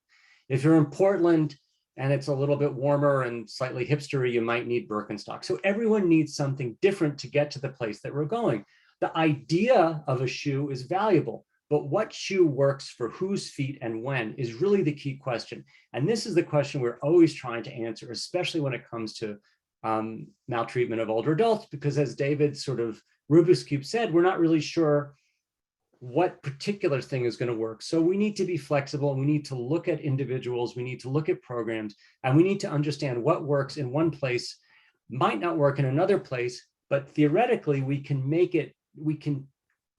If you're in Portland and it's a little bit warmer and slightly hipstery, you might need Birkenstock. So everyone needs something different to get to the place that we're going. The idea of a shoe is valuable, but what shoe works for whose feet and when is really the key question. And this is the question we're always trying to answer, especially when it comes to maltreatment of older adults, because as David sort of Rubik's Cube said, we're not really sure what particular thing is going to work. So we need to be flexible. We need to look at individuals. We need to look at programs, and we need to understand what works in one place might not work in another place, but theoretically we can make it, we can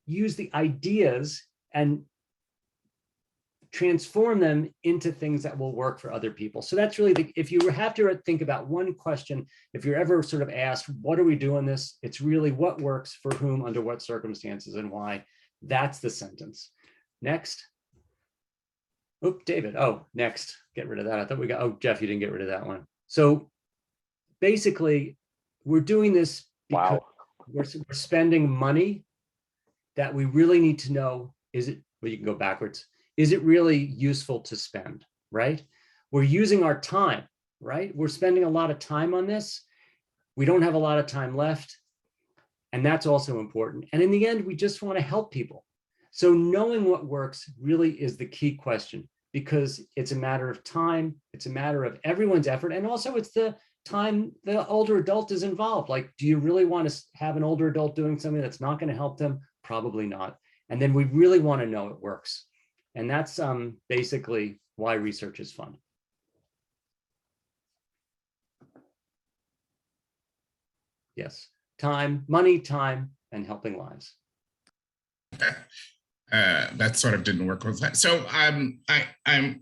use the ideas and transform them into things that will work for other people. So that's really the, if you have to think about one question, if you're ever sort of asked, what are we doing this? It's really what works for whom, under what circumstances, and why. That's the sentence. Next. Oop, David. Oh, next. Get rid of that. I thought we got, oh, Jeff, you didn't get rid of that one. So basically, we're doing this because we're spending money that we really need to know, is it, well, you can go backwards. Is it really useful to spend, right? We're using our time, right? We're spending a lot of time on this. We don't have a lot of time left. And that's also important. And in the end, we just want to help people. So knowing what works really is the key question, because it's a matter of time. It's a matter of everyone's effort. And also it's the time the older adult is involved. Like, do you really want to have an older adult doing something that's not going to help them? Probably not. And then we really want to know it works. And that's basically why research is fun. Yes, time, money, time, and helping lives. That sort of didn't work with that. So I'm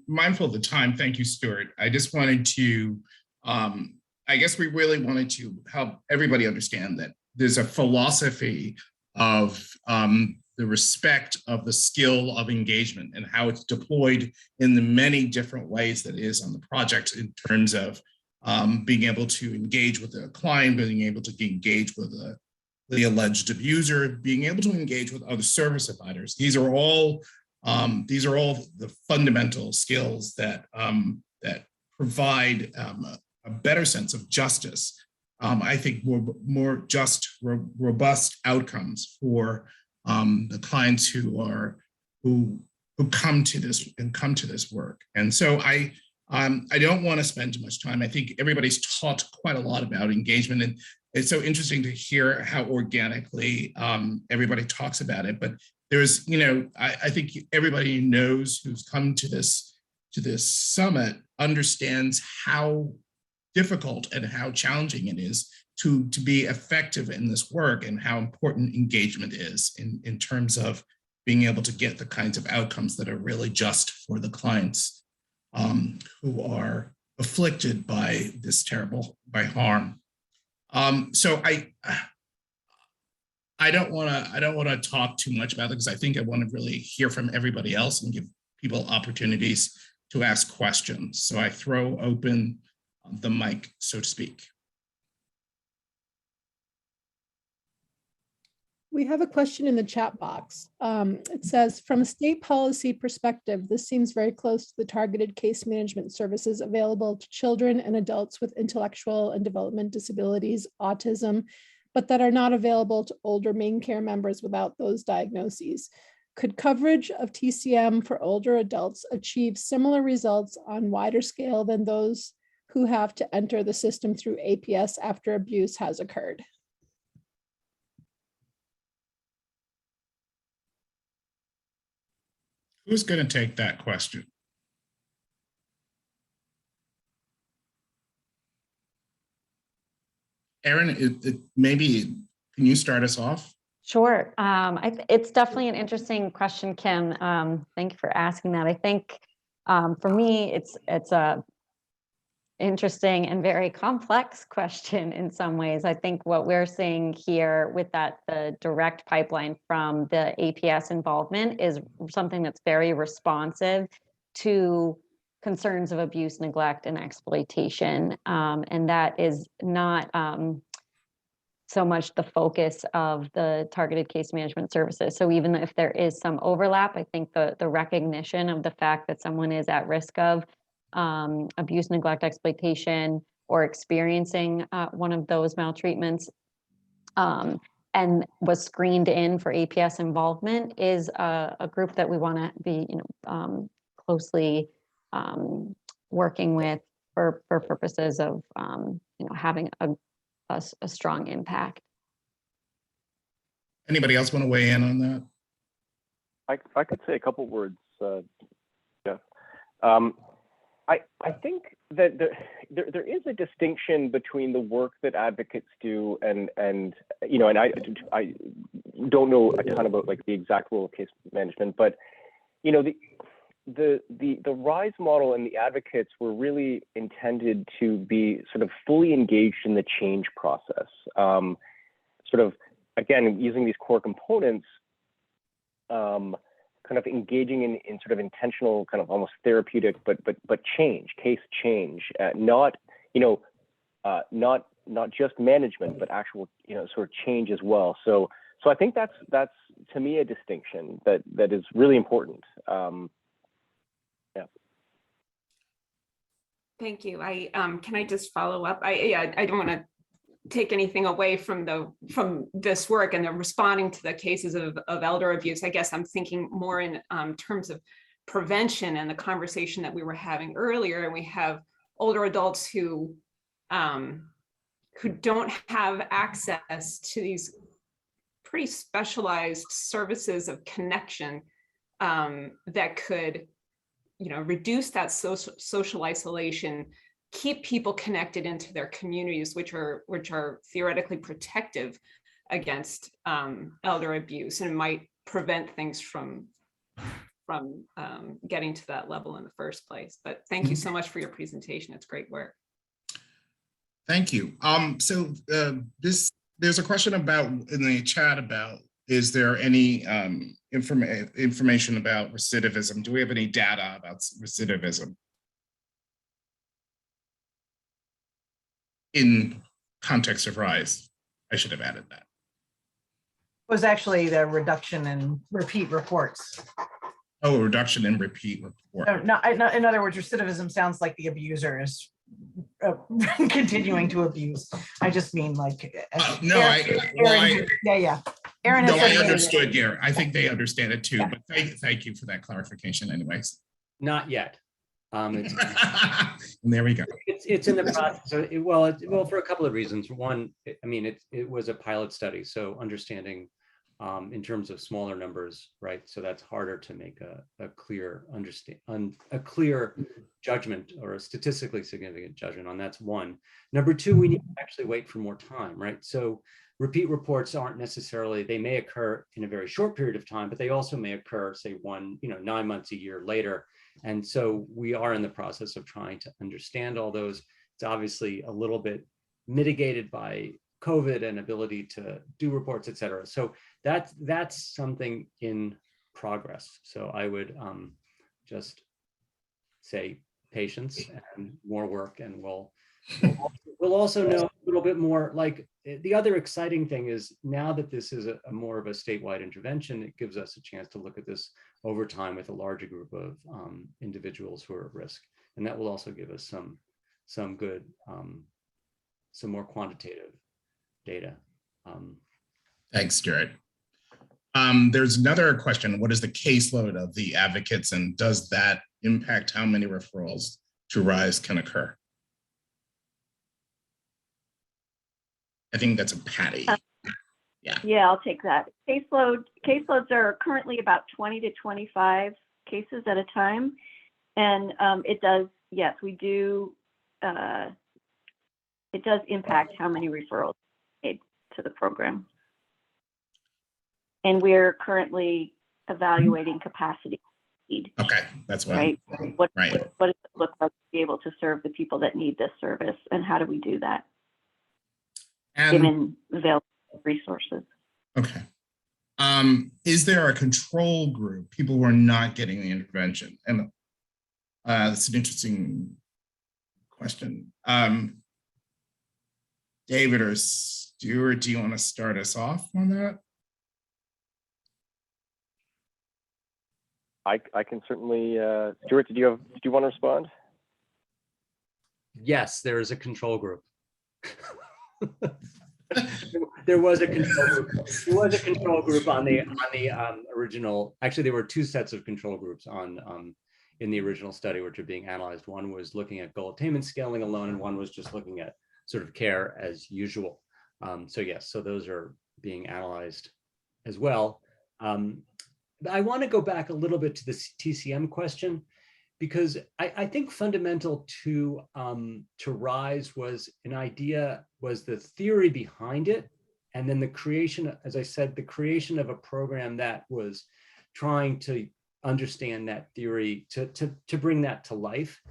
mindful of the time. Thank you, Stuart. I just wanted to, I guess we really wanted to help everybody understand that there's a philosophy of the respect of the skill of engagement and how it's deployed in the many different ways that it is on the project, in terms of being able to engage with the client, being able to engage with the alleged abuser, being able to engage with other service providers. These are all the fundamental skills that that provide a better sense of justice. I think more just, robust outcomes for the clients who come to this work. And so I don't want to spend too much time. I think everybody's talked quite a lot about engagement, and it's so interesting to hear how organically everybody talks about it. But there's, I think everybody knows who's come to this summit understands how difficult and how challenging it is to be effective in this work, and how important engagement is in terms of being able to get the kinds of outcomes that are really just for the clients who are afflicted by this by harm. So I don't want to talk too much about it, because I think I want to really hear from everybody else and give people opportunities to ask questions. So I throw open the mic, so to speak. We have a question in the chat box. It says, from a state policy perspective, this seems very close to the targeted case management services available to children and adults with intellectual and development disabilities, autism, but that are not available to older main care members without those diagnoses. Could coverage of TCM for older adults achieve similar results on wider scale than those who have to enter the system through APS after abuse has occurred? Who's going to take that question? Erin, maybe can you start us off? Sure. It's definitely an interesting question, Kim. Thank you for asking that. I think for me, it's a interesting and very complex question in some ways. I think what we're seeing here with the direct pipeline from the APS involvement is something that's very responsive to concerns of abuse, neglect, and exploitation. And that is not so much the focus of the targeted case management services. So even if there is some overlap, I think the recognition of the fact that someone is at risk of abuse, neglect, exploitation, or experiencing one of those maltreatments and was screened in for APS involvement is a group that we want to be closely working with for purposes of having a strong impact. Anybody else want to weigh in on that? I could say a couple words, Jeff. I think that there is a distinction between the work that advocates do and I don't know a ton about like the exact role of case management, but the RISE model and the advocates were really intended to be sort of fully engaged in the change process. Sort of, again, using these core components, kind of engaging in sort of intentional, kind of almost therapeutic, but change, case change, not just management, but actual, sort of change as well. So I think that's to me a distinction that is really important. Yeah. Thank you. Can I just follow up? I don't want to take anything away from this work and the responding to the cases of elder abuse. I guess I'm thinking more in terms of prevention and the conversation that we were having earlier. And we have older adults who don't have access to these pretty specialized services of connection that could reduce that social isolation, keep people connected into their communities, which are theoretically protective against elder abuse, and might prevent things from getting to that level in the first place. But thank you so much for your presentation. It's great work. Thank you. So there's a question about in the chat about, is there any information about recidivism? Do we have any data about recidivism in context of RISE? I should have added that. It was actually the reduction in repeat reports. Oh, a reduction in repeat report. No, in other words, recidivism sounds like the abuser is continuing to abuse. I just mean like. No, Erin, yeah. Erin no, I understood, Gary. I think they understand it too, yeah. But thank you for that clarification anyways. Not yet. And there we go. It's in the process. Well, for a couple of reasons. One, I mean, it was a pilot study, so understanding in terms of smaller numbers, right? So that's harder to make a clear judgment or a statistically significant judgment on. That's one. Number two, we need to actually wait for more time, right? So repeat reports aren't necessarily, they may occur in a very short period of time, but they also may occur, say 9 months, a year later. And so we are in the process of trying to understand all those. It's obviously a little bit mitigated by COVID and ability to do reports, et cetera. So that's something in progress. So I would just say patience and more work, and we'll also know a little bit more. Like the other exciting thing is now that this is a more of a statewide intervention, it gives us a chance to look at this over time with a larger group of individuals who are at risk. And that will also give us some good, some more quantitative data. Thanks, Stuart. There's another question. What is the caseload of the advocates, and does that impact how many referrals to RISE can occur? I think that's a Patty. Yeah, I'll take that. Caseloads are currently about 20 to 25 cases at a time. And it does, yes, we do, it does impact how many referrals made to the program. And we're currently evaluating capacity need. Okay, that's what. Right. What right. What does it look like to be able to serve the people that need this service, and how do we do that? Given available resources. Okay. Is there a control group, people who are not getting the intervention? And that's an interesting question. David or Stuart, do you want to start us off on that? I can certainly, Stuart, did you want to respond? Yes, there is a control group. There was a control group. There was a control group on the original. Actually, there were two sets of control groups in the original study which are being analyzed. One was looking at goal attainment scaling alone, and one was just looking at sort of care as usual. So yes, so those are being analyzed as well. I want to go back a little bit to the TCM question, because I think fundamental to RISE was the theory behind it, and then the creation, as I said, the creation of a program that was trying to understand that theory to bring that to life.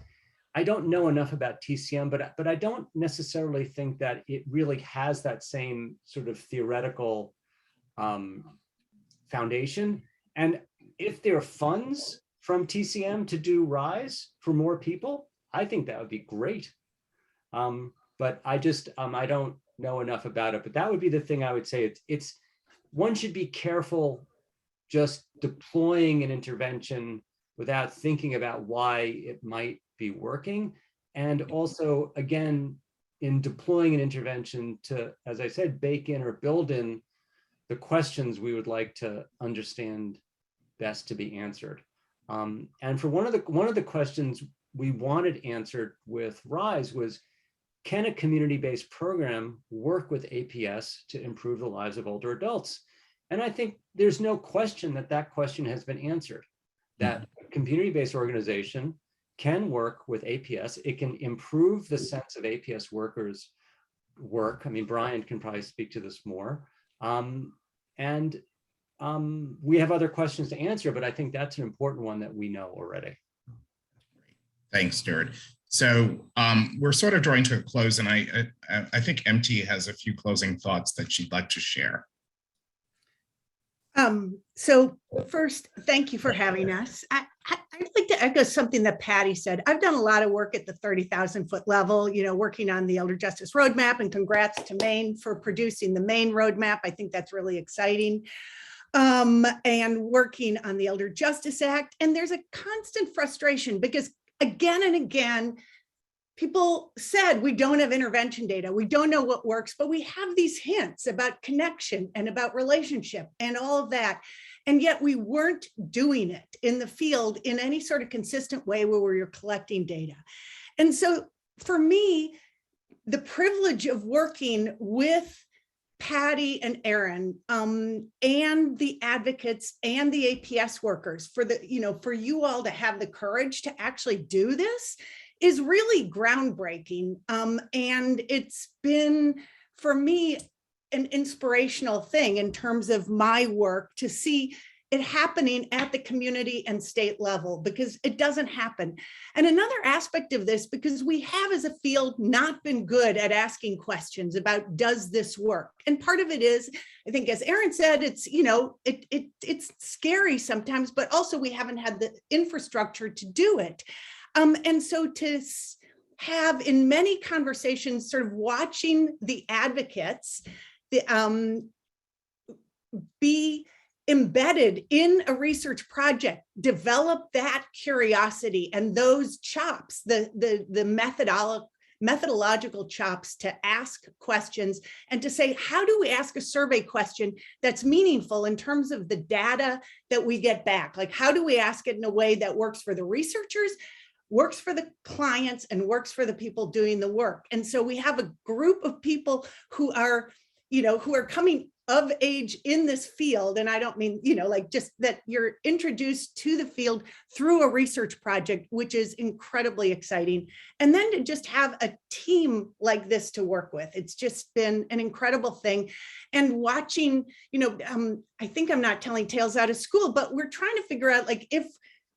I don't know enough about TCM, but I don't necessarily think that it really has that same sort of theoretical foundation. And if there are funds from TCM to do RISE for more people, I think that would be great. But I just, I don't know enough about it, but that would be the thing I would say. It's one should be careful just deploying an intervention without thinking about why it might be working. And also, again, in deploying an intervention to, as I said, bake in or build in the questions we would like to understand best to be answered. And for one of the questions we wanted answered with RISE was, can a community-based program work with APS to improve the lives of older adults? And I think there's no question that that question has been answered, that a community-based organization can work with APS. It can improve the sense of APS workers' work. I mean, Brian can probably speak to this more. We have other questions to answer, but I think that's an important one that we know already. Thanks, Stuart. So we're sort of drawing to a close, and I think MT has a few closing thoughts that she'd like to share. So first, thank you for having us. I'd like to echo something that Patty said. I've done a lot of work at the 30,000 foot level, working on the Elder Justice Roadmap, and congrats to Maine for producing the Maine Roadmap. I think that's really exciting. And working on the Elder Justice Act. And there's a constant frustration because again and again, people said, we don't have intervention data. We don't know what works, but we have these hints about connection and about relationship and all of that. And yet we weren't doing it in the field in any sort of consistent way where we were collecting data. And so for me, the privilege of working with Patty and Aaron and the advocates and the APS workers for you all to have the courage to actually do this is really groundbreaking. And it's been, for me, an inspirational thing in terms of my work to see it happening at the community and state level, because it doesn't happen. And another aspect of this, because we have as a field not been good at asking questions about, does this work? And part of it is, I think, as Aaron said, it's, it's scary sometimes, but also we haven't had the infrastructure to do it. And so have in many conversations sort of watching the advocates be embedded in a research project, develop that curiosity and those chops, the methodological chops to ask questions and to say, how do we ask a survey question that's meaningful in terms of the data that we get back? Like, how do we ask it in a way that works for the researchers, works for the clients, and works for the people doing the work? And so we have a group of people who are, who are coming of age in this field. And I don't mean, like just that you're introduced to the field through a research project, which is incredibly exciting. And then to just have a team like this to work with, it's just been an incredible thing. And watching, I think I'm not telling tales out of school, but we're trying to figure out, like, if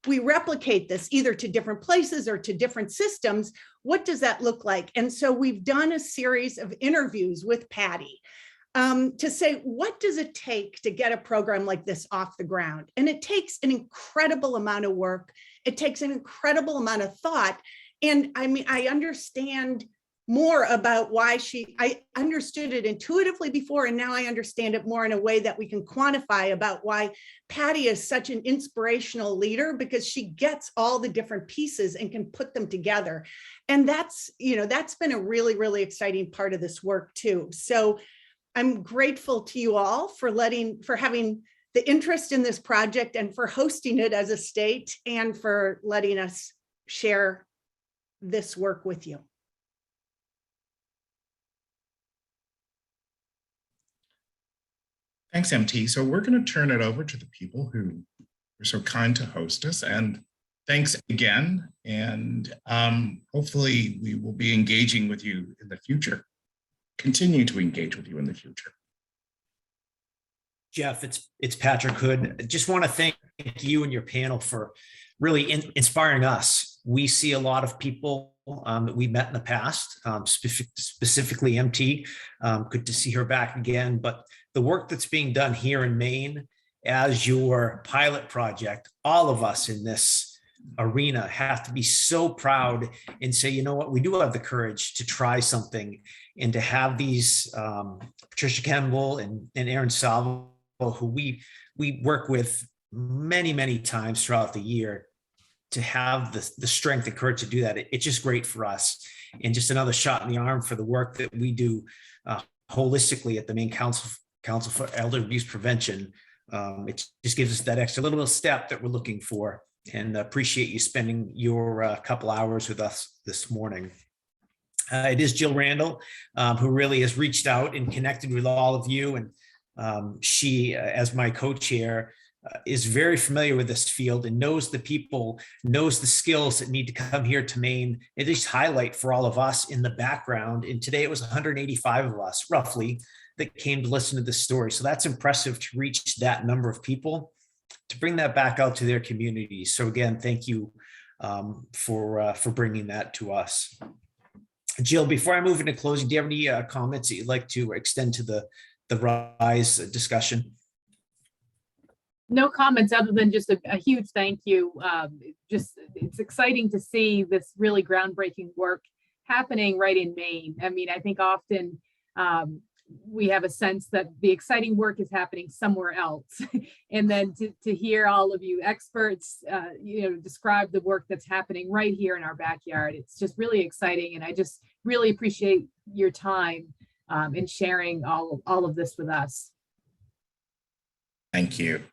we replicate this either to different places or to different systems, what does that look like? And so we've done a series of interviews with Patty to say, what does it take to get a program like this off the ground? And it takes an incredible amount of work. It takes an incredible amount of thought. And I mean, I understand more about why I understood it intuitively before, and now I understand it more in a way that we can quantify about why Patty is such an inspirational leader, because she gets all the different pieces and can put them together. And that's been a really, really exciting part of this work too. So I'm grateful to you all for having the interest in this project and for hosting it as a state and for letting us share this work with you. Thanks, MT. So we're going to turn it over to the people who were so kind to host us. And thanks again. And hopefully we will be engaging with you in the future. Continue to engage with you in the future. Jeff, it's Patrick Hood. I just want to thank you and your panel for really inspiring us. We see a lot of people that we met in the past, specifically MT. Good to see her back again. But the work that's being done here in Maine as your pilot project, all of us in this arena have to be so proud and say, you know what, we do have the courage to try something, and to have these Patricia Campbell and Aaron Salvo, who we work with many, many times throughout the year, to have the strength and courage to do that. It's just great for us, and just another shot in the arm for the work that we do holistically at the Maine Council for Elder Abuse Prevention. It just gives us that extra little step that we're looking for, and appreciate you spending your couple hours with us this morning. It is Jill Randall, who really has reached out and connected with all of you. And she, as my co-chair, is very familiar with this field and knows the people, knows the skills that need to come here to Maine, and just highlight for all of us in the background. And today it was 185 of us, roughly, that came to listen to this story. So that's impressive to reach that number of people, to bring that back out to their communities. So again, thank you for bringing that to us. Jill, before I move into closing, do you have any comments that you'd like to extend to the RISE discussion? No comments other than just a huge thank you. It's exciting to see this really groundbreaking work happening right in Maine. I mean, I think often we have a sense that the exciting work is happening somewhere else. And then to hear all of you experts, describe the work that's happening right here in our backyard, it's just really exciting. And I just really appreciate your time in sharing all of this with us. Thank you.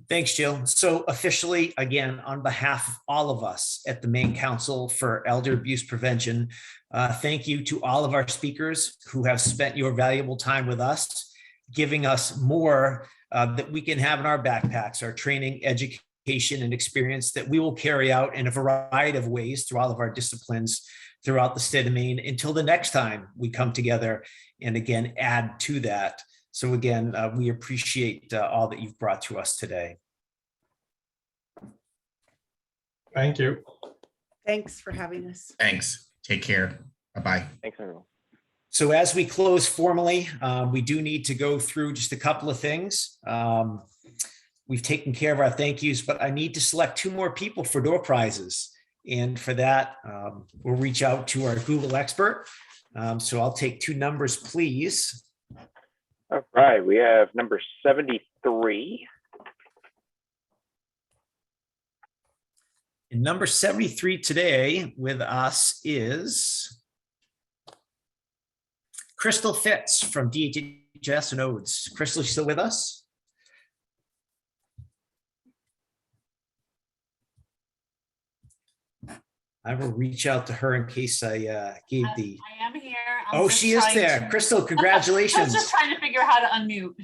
Thanks, Jill. So officially, again, on behalf of all of us at the Maine Council for Elder Abuse Prevention, thank you to all of our speakers who have spent your valuable time with us, giving us more that we can have in our backpacks, our training, education, and experience that we will carry out in a variety of ways through all of our disciplines throughout the state of Maine until the next time we come together and again add to that. So again, we appreciate all that you've brought to us today. Thank you. Thanks for having us. Thanks. Take care. Bye-bye. Thanks, everyone. So as we close formally, we do need to go through just a couple of things. We've taken care of our thank yous, but I need to select 2 more people for door prizes. And for that, we'll reach out to our Google expert. So I'll take 2 numbers, please. All right, we have number 73. And number 73 today with us is Crystal Fitz from DHHS and ODES. Crystal, you still with us? I will reach out to her in case I gave the. I am here. She is there. Crystal, congratulations. I was just trying to figure out how to unmute.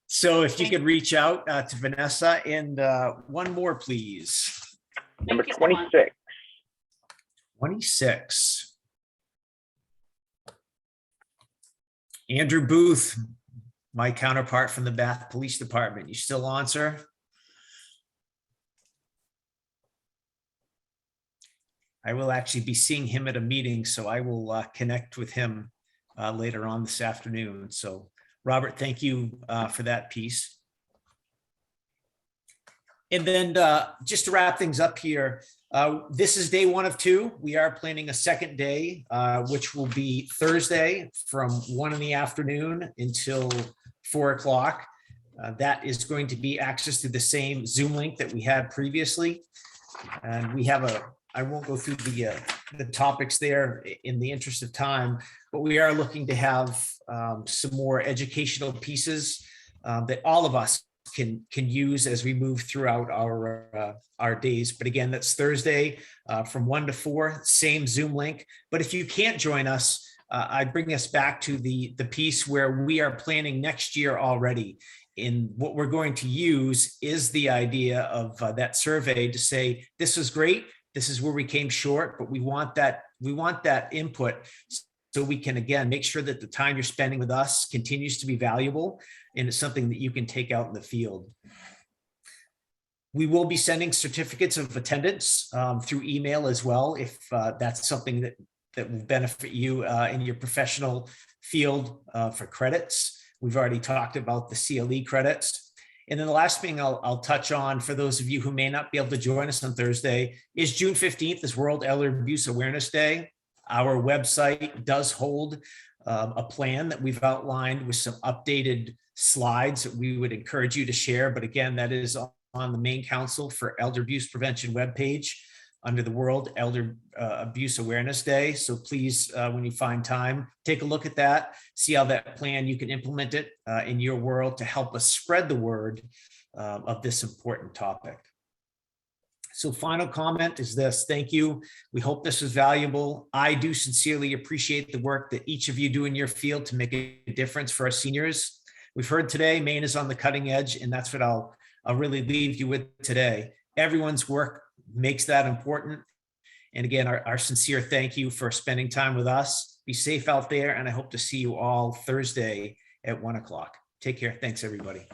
So if you could reach out to Vanessa, and one more, please. Number 26. 26. Andrew Booth, my counterpart from the Bath Police Department. You still on, sir? I will actually be seeing him at a meeting, so I will connect with him later on this afternoon. So Robert, thank you for that piece. And then just to wrap things up here, this is day 1 of 2. We are planning a second day, which will be Thursday from 1 in the afternoon until 4 o'clock. That is going to be access to the same Zoom link that we had previously. And we have I won't go through the topics there in the interest of time, but we are looking to have some more educational pieces that all of us can use as we move throughout our days. But again, that's Thursday from 1 to 4, same Zoom link. But if you can't join us, I bring us back to the piece where we are planning next year already. And what we're going to use is the idea of that survey to say, this was great. This is where we came short, but we want that input so we can, again, make sure that the time you're spending with us continues to be valuable and it's something that you can take out in the field. We will be sending certificates of attendance through email as well, if that's something that will benefit you in your professional field for credits. We've already talked about the CLE credits. And then the last thing I'll touch on for those of you who may not be able to join us on Thursday is June 15th is World Elder Abuse Awareness Day. Our website does hold a plan that we've outlined with some updated slides that we would encourage you to share. But again, that is on the Maine Council for Elder Abuse Prevention webpage under the World Elder Abuse Awareness Day. So please, when you find time, take a look at that, see how that plan, you can implement it in your world to help us spread the word of this important topic. So final comment is this: thank you. We hope this was valuable. I do sincerely appreciate the work that each of you do in your field to make a difference for our seniors. We've heard today, Maine is on the cutting edge, and that's what I'll really leave you with today. Everyone's work makes that important. And again, our sincere thank you for spending time with us. Be safe out there, and I hope to see you all Thursday at 1 o'clock. Take care. Thanks, everybody.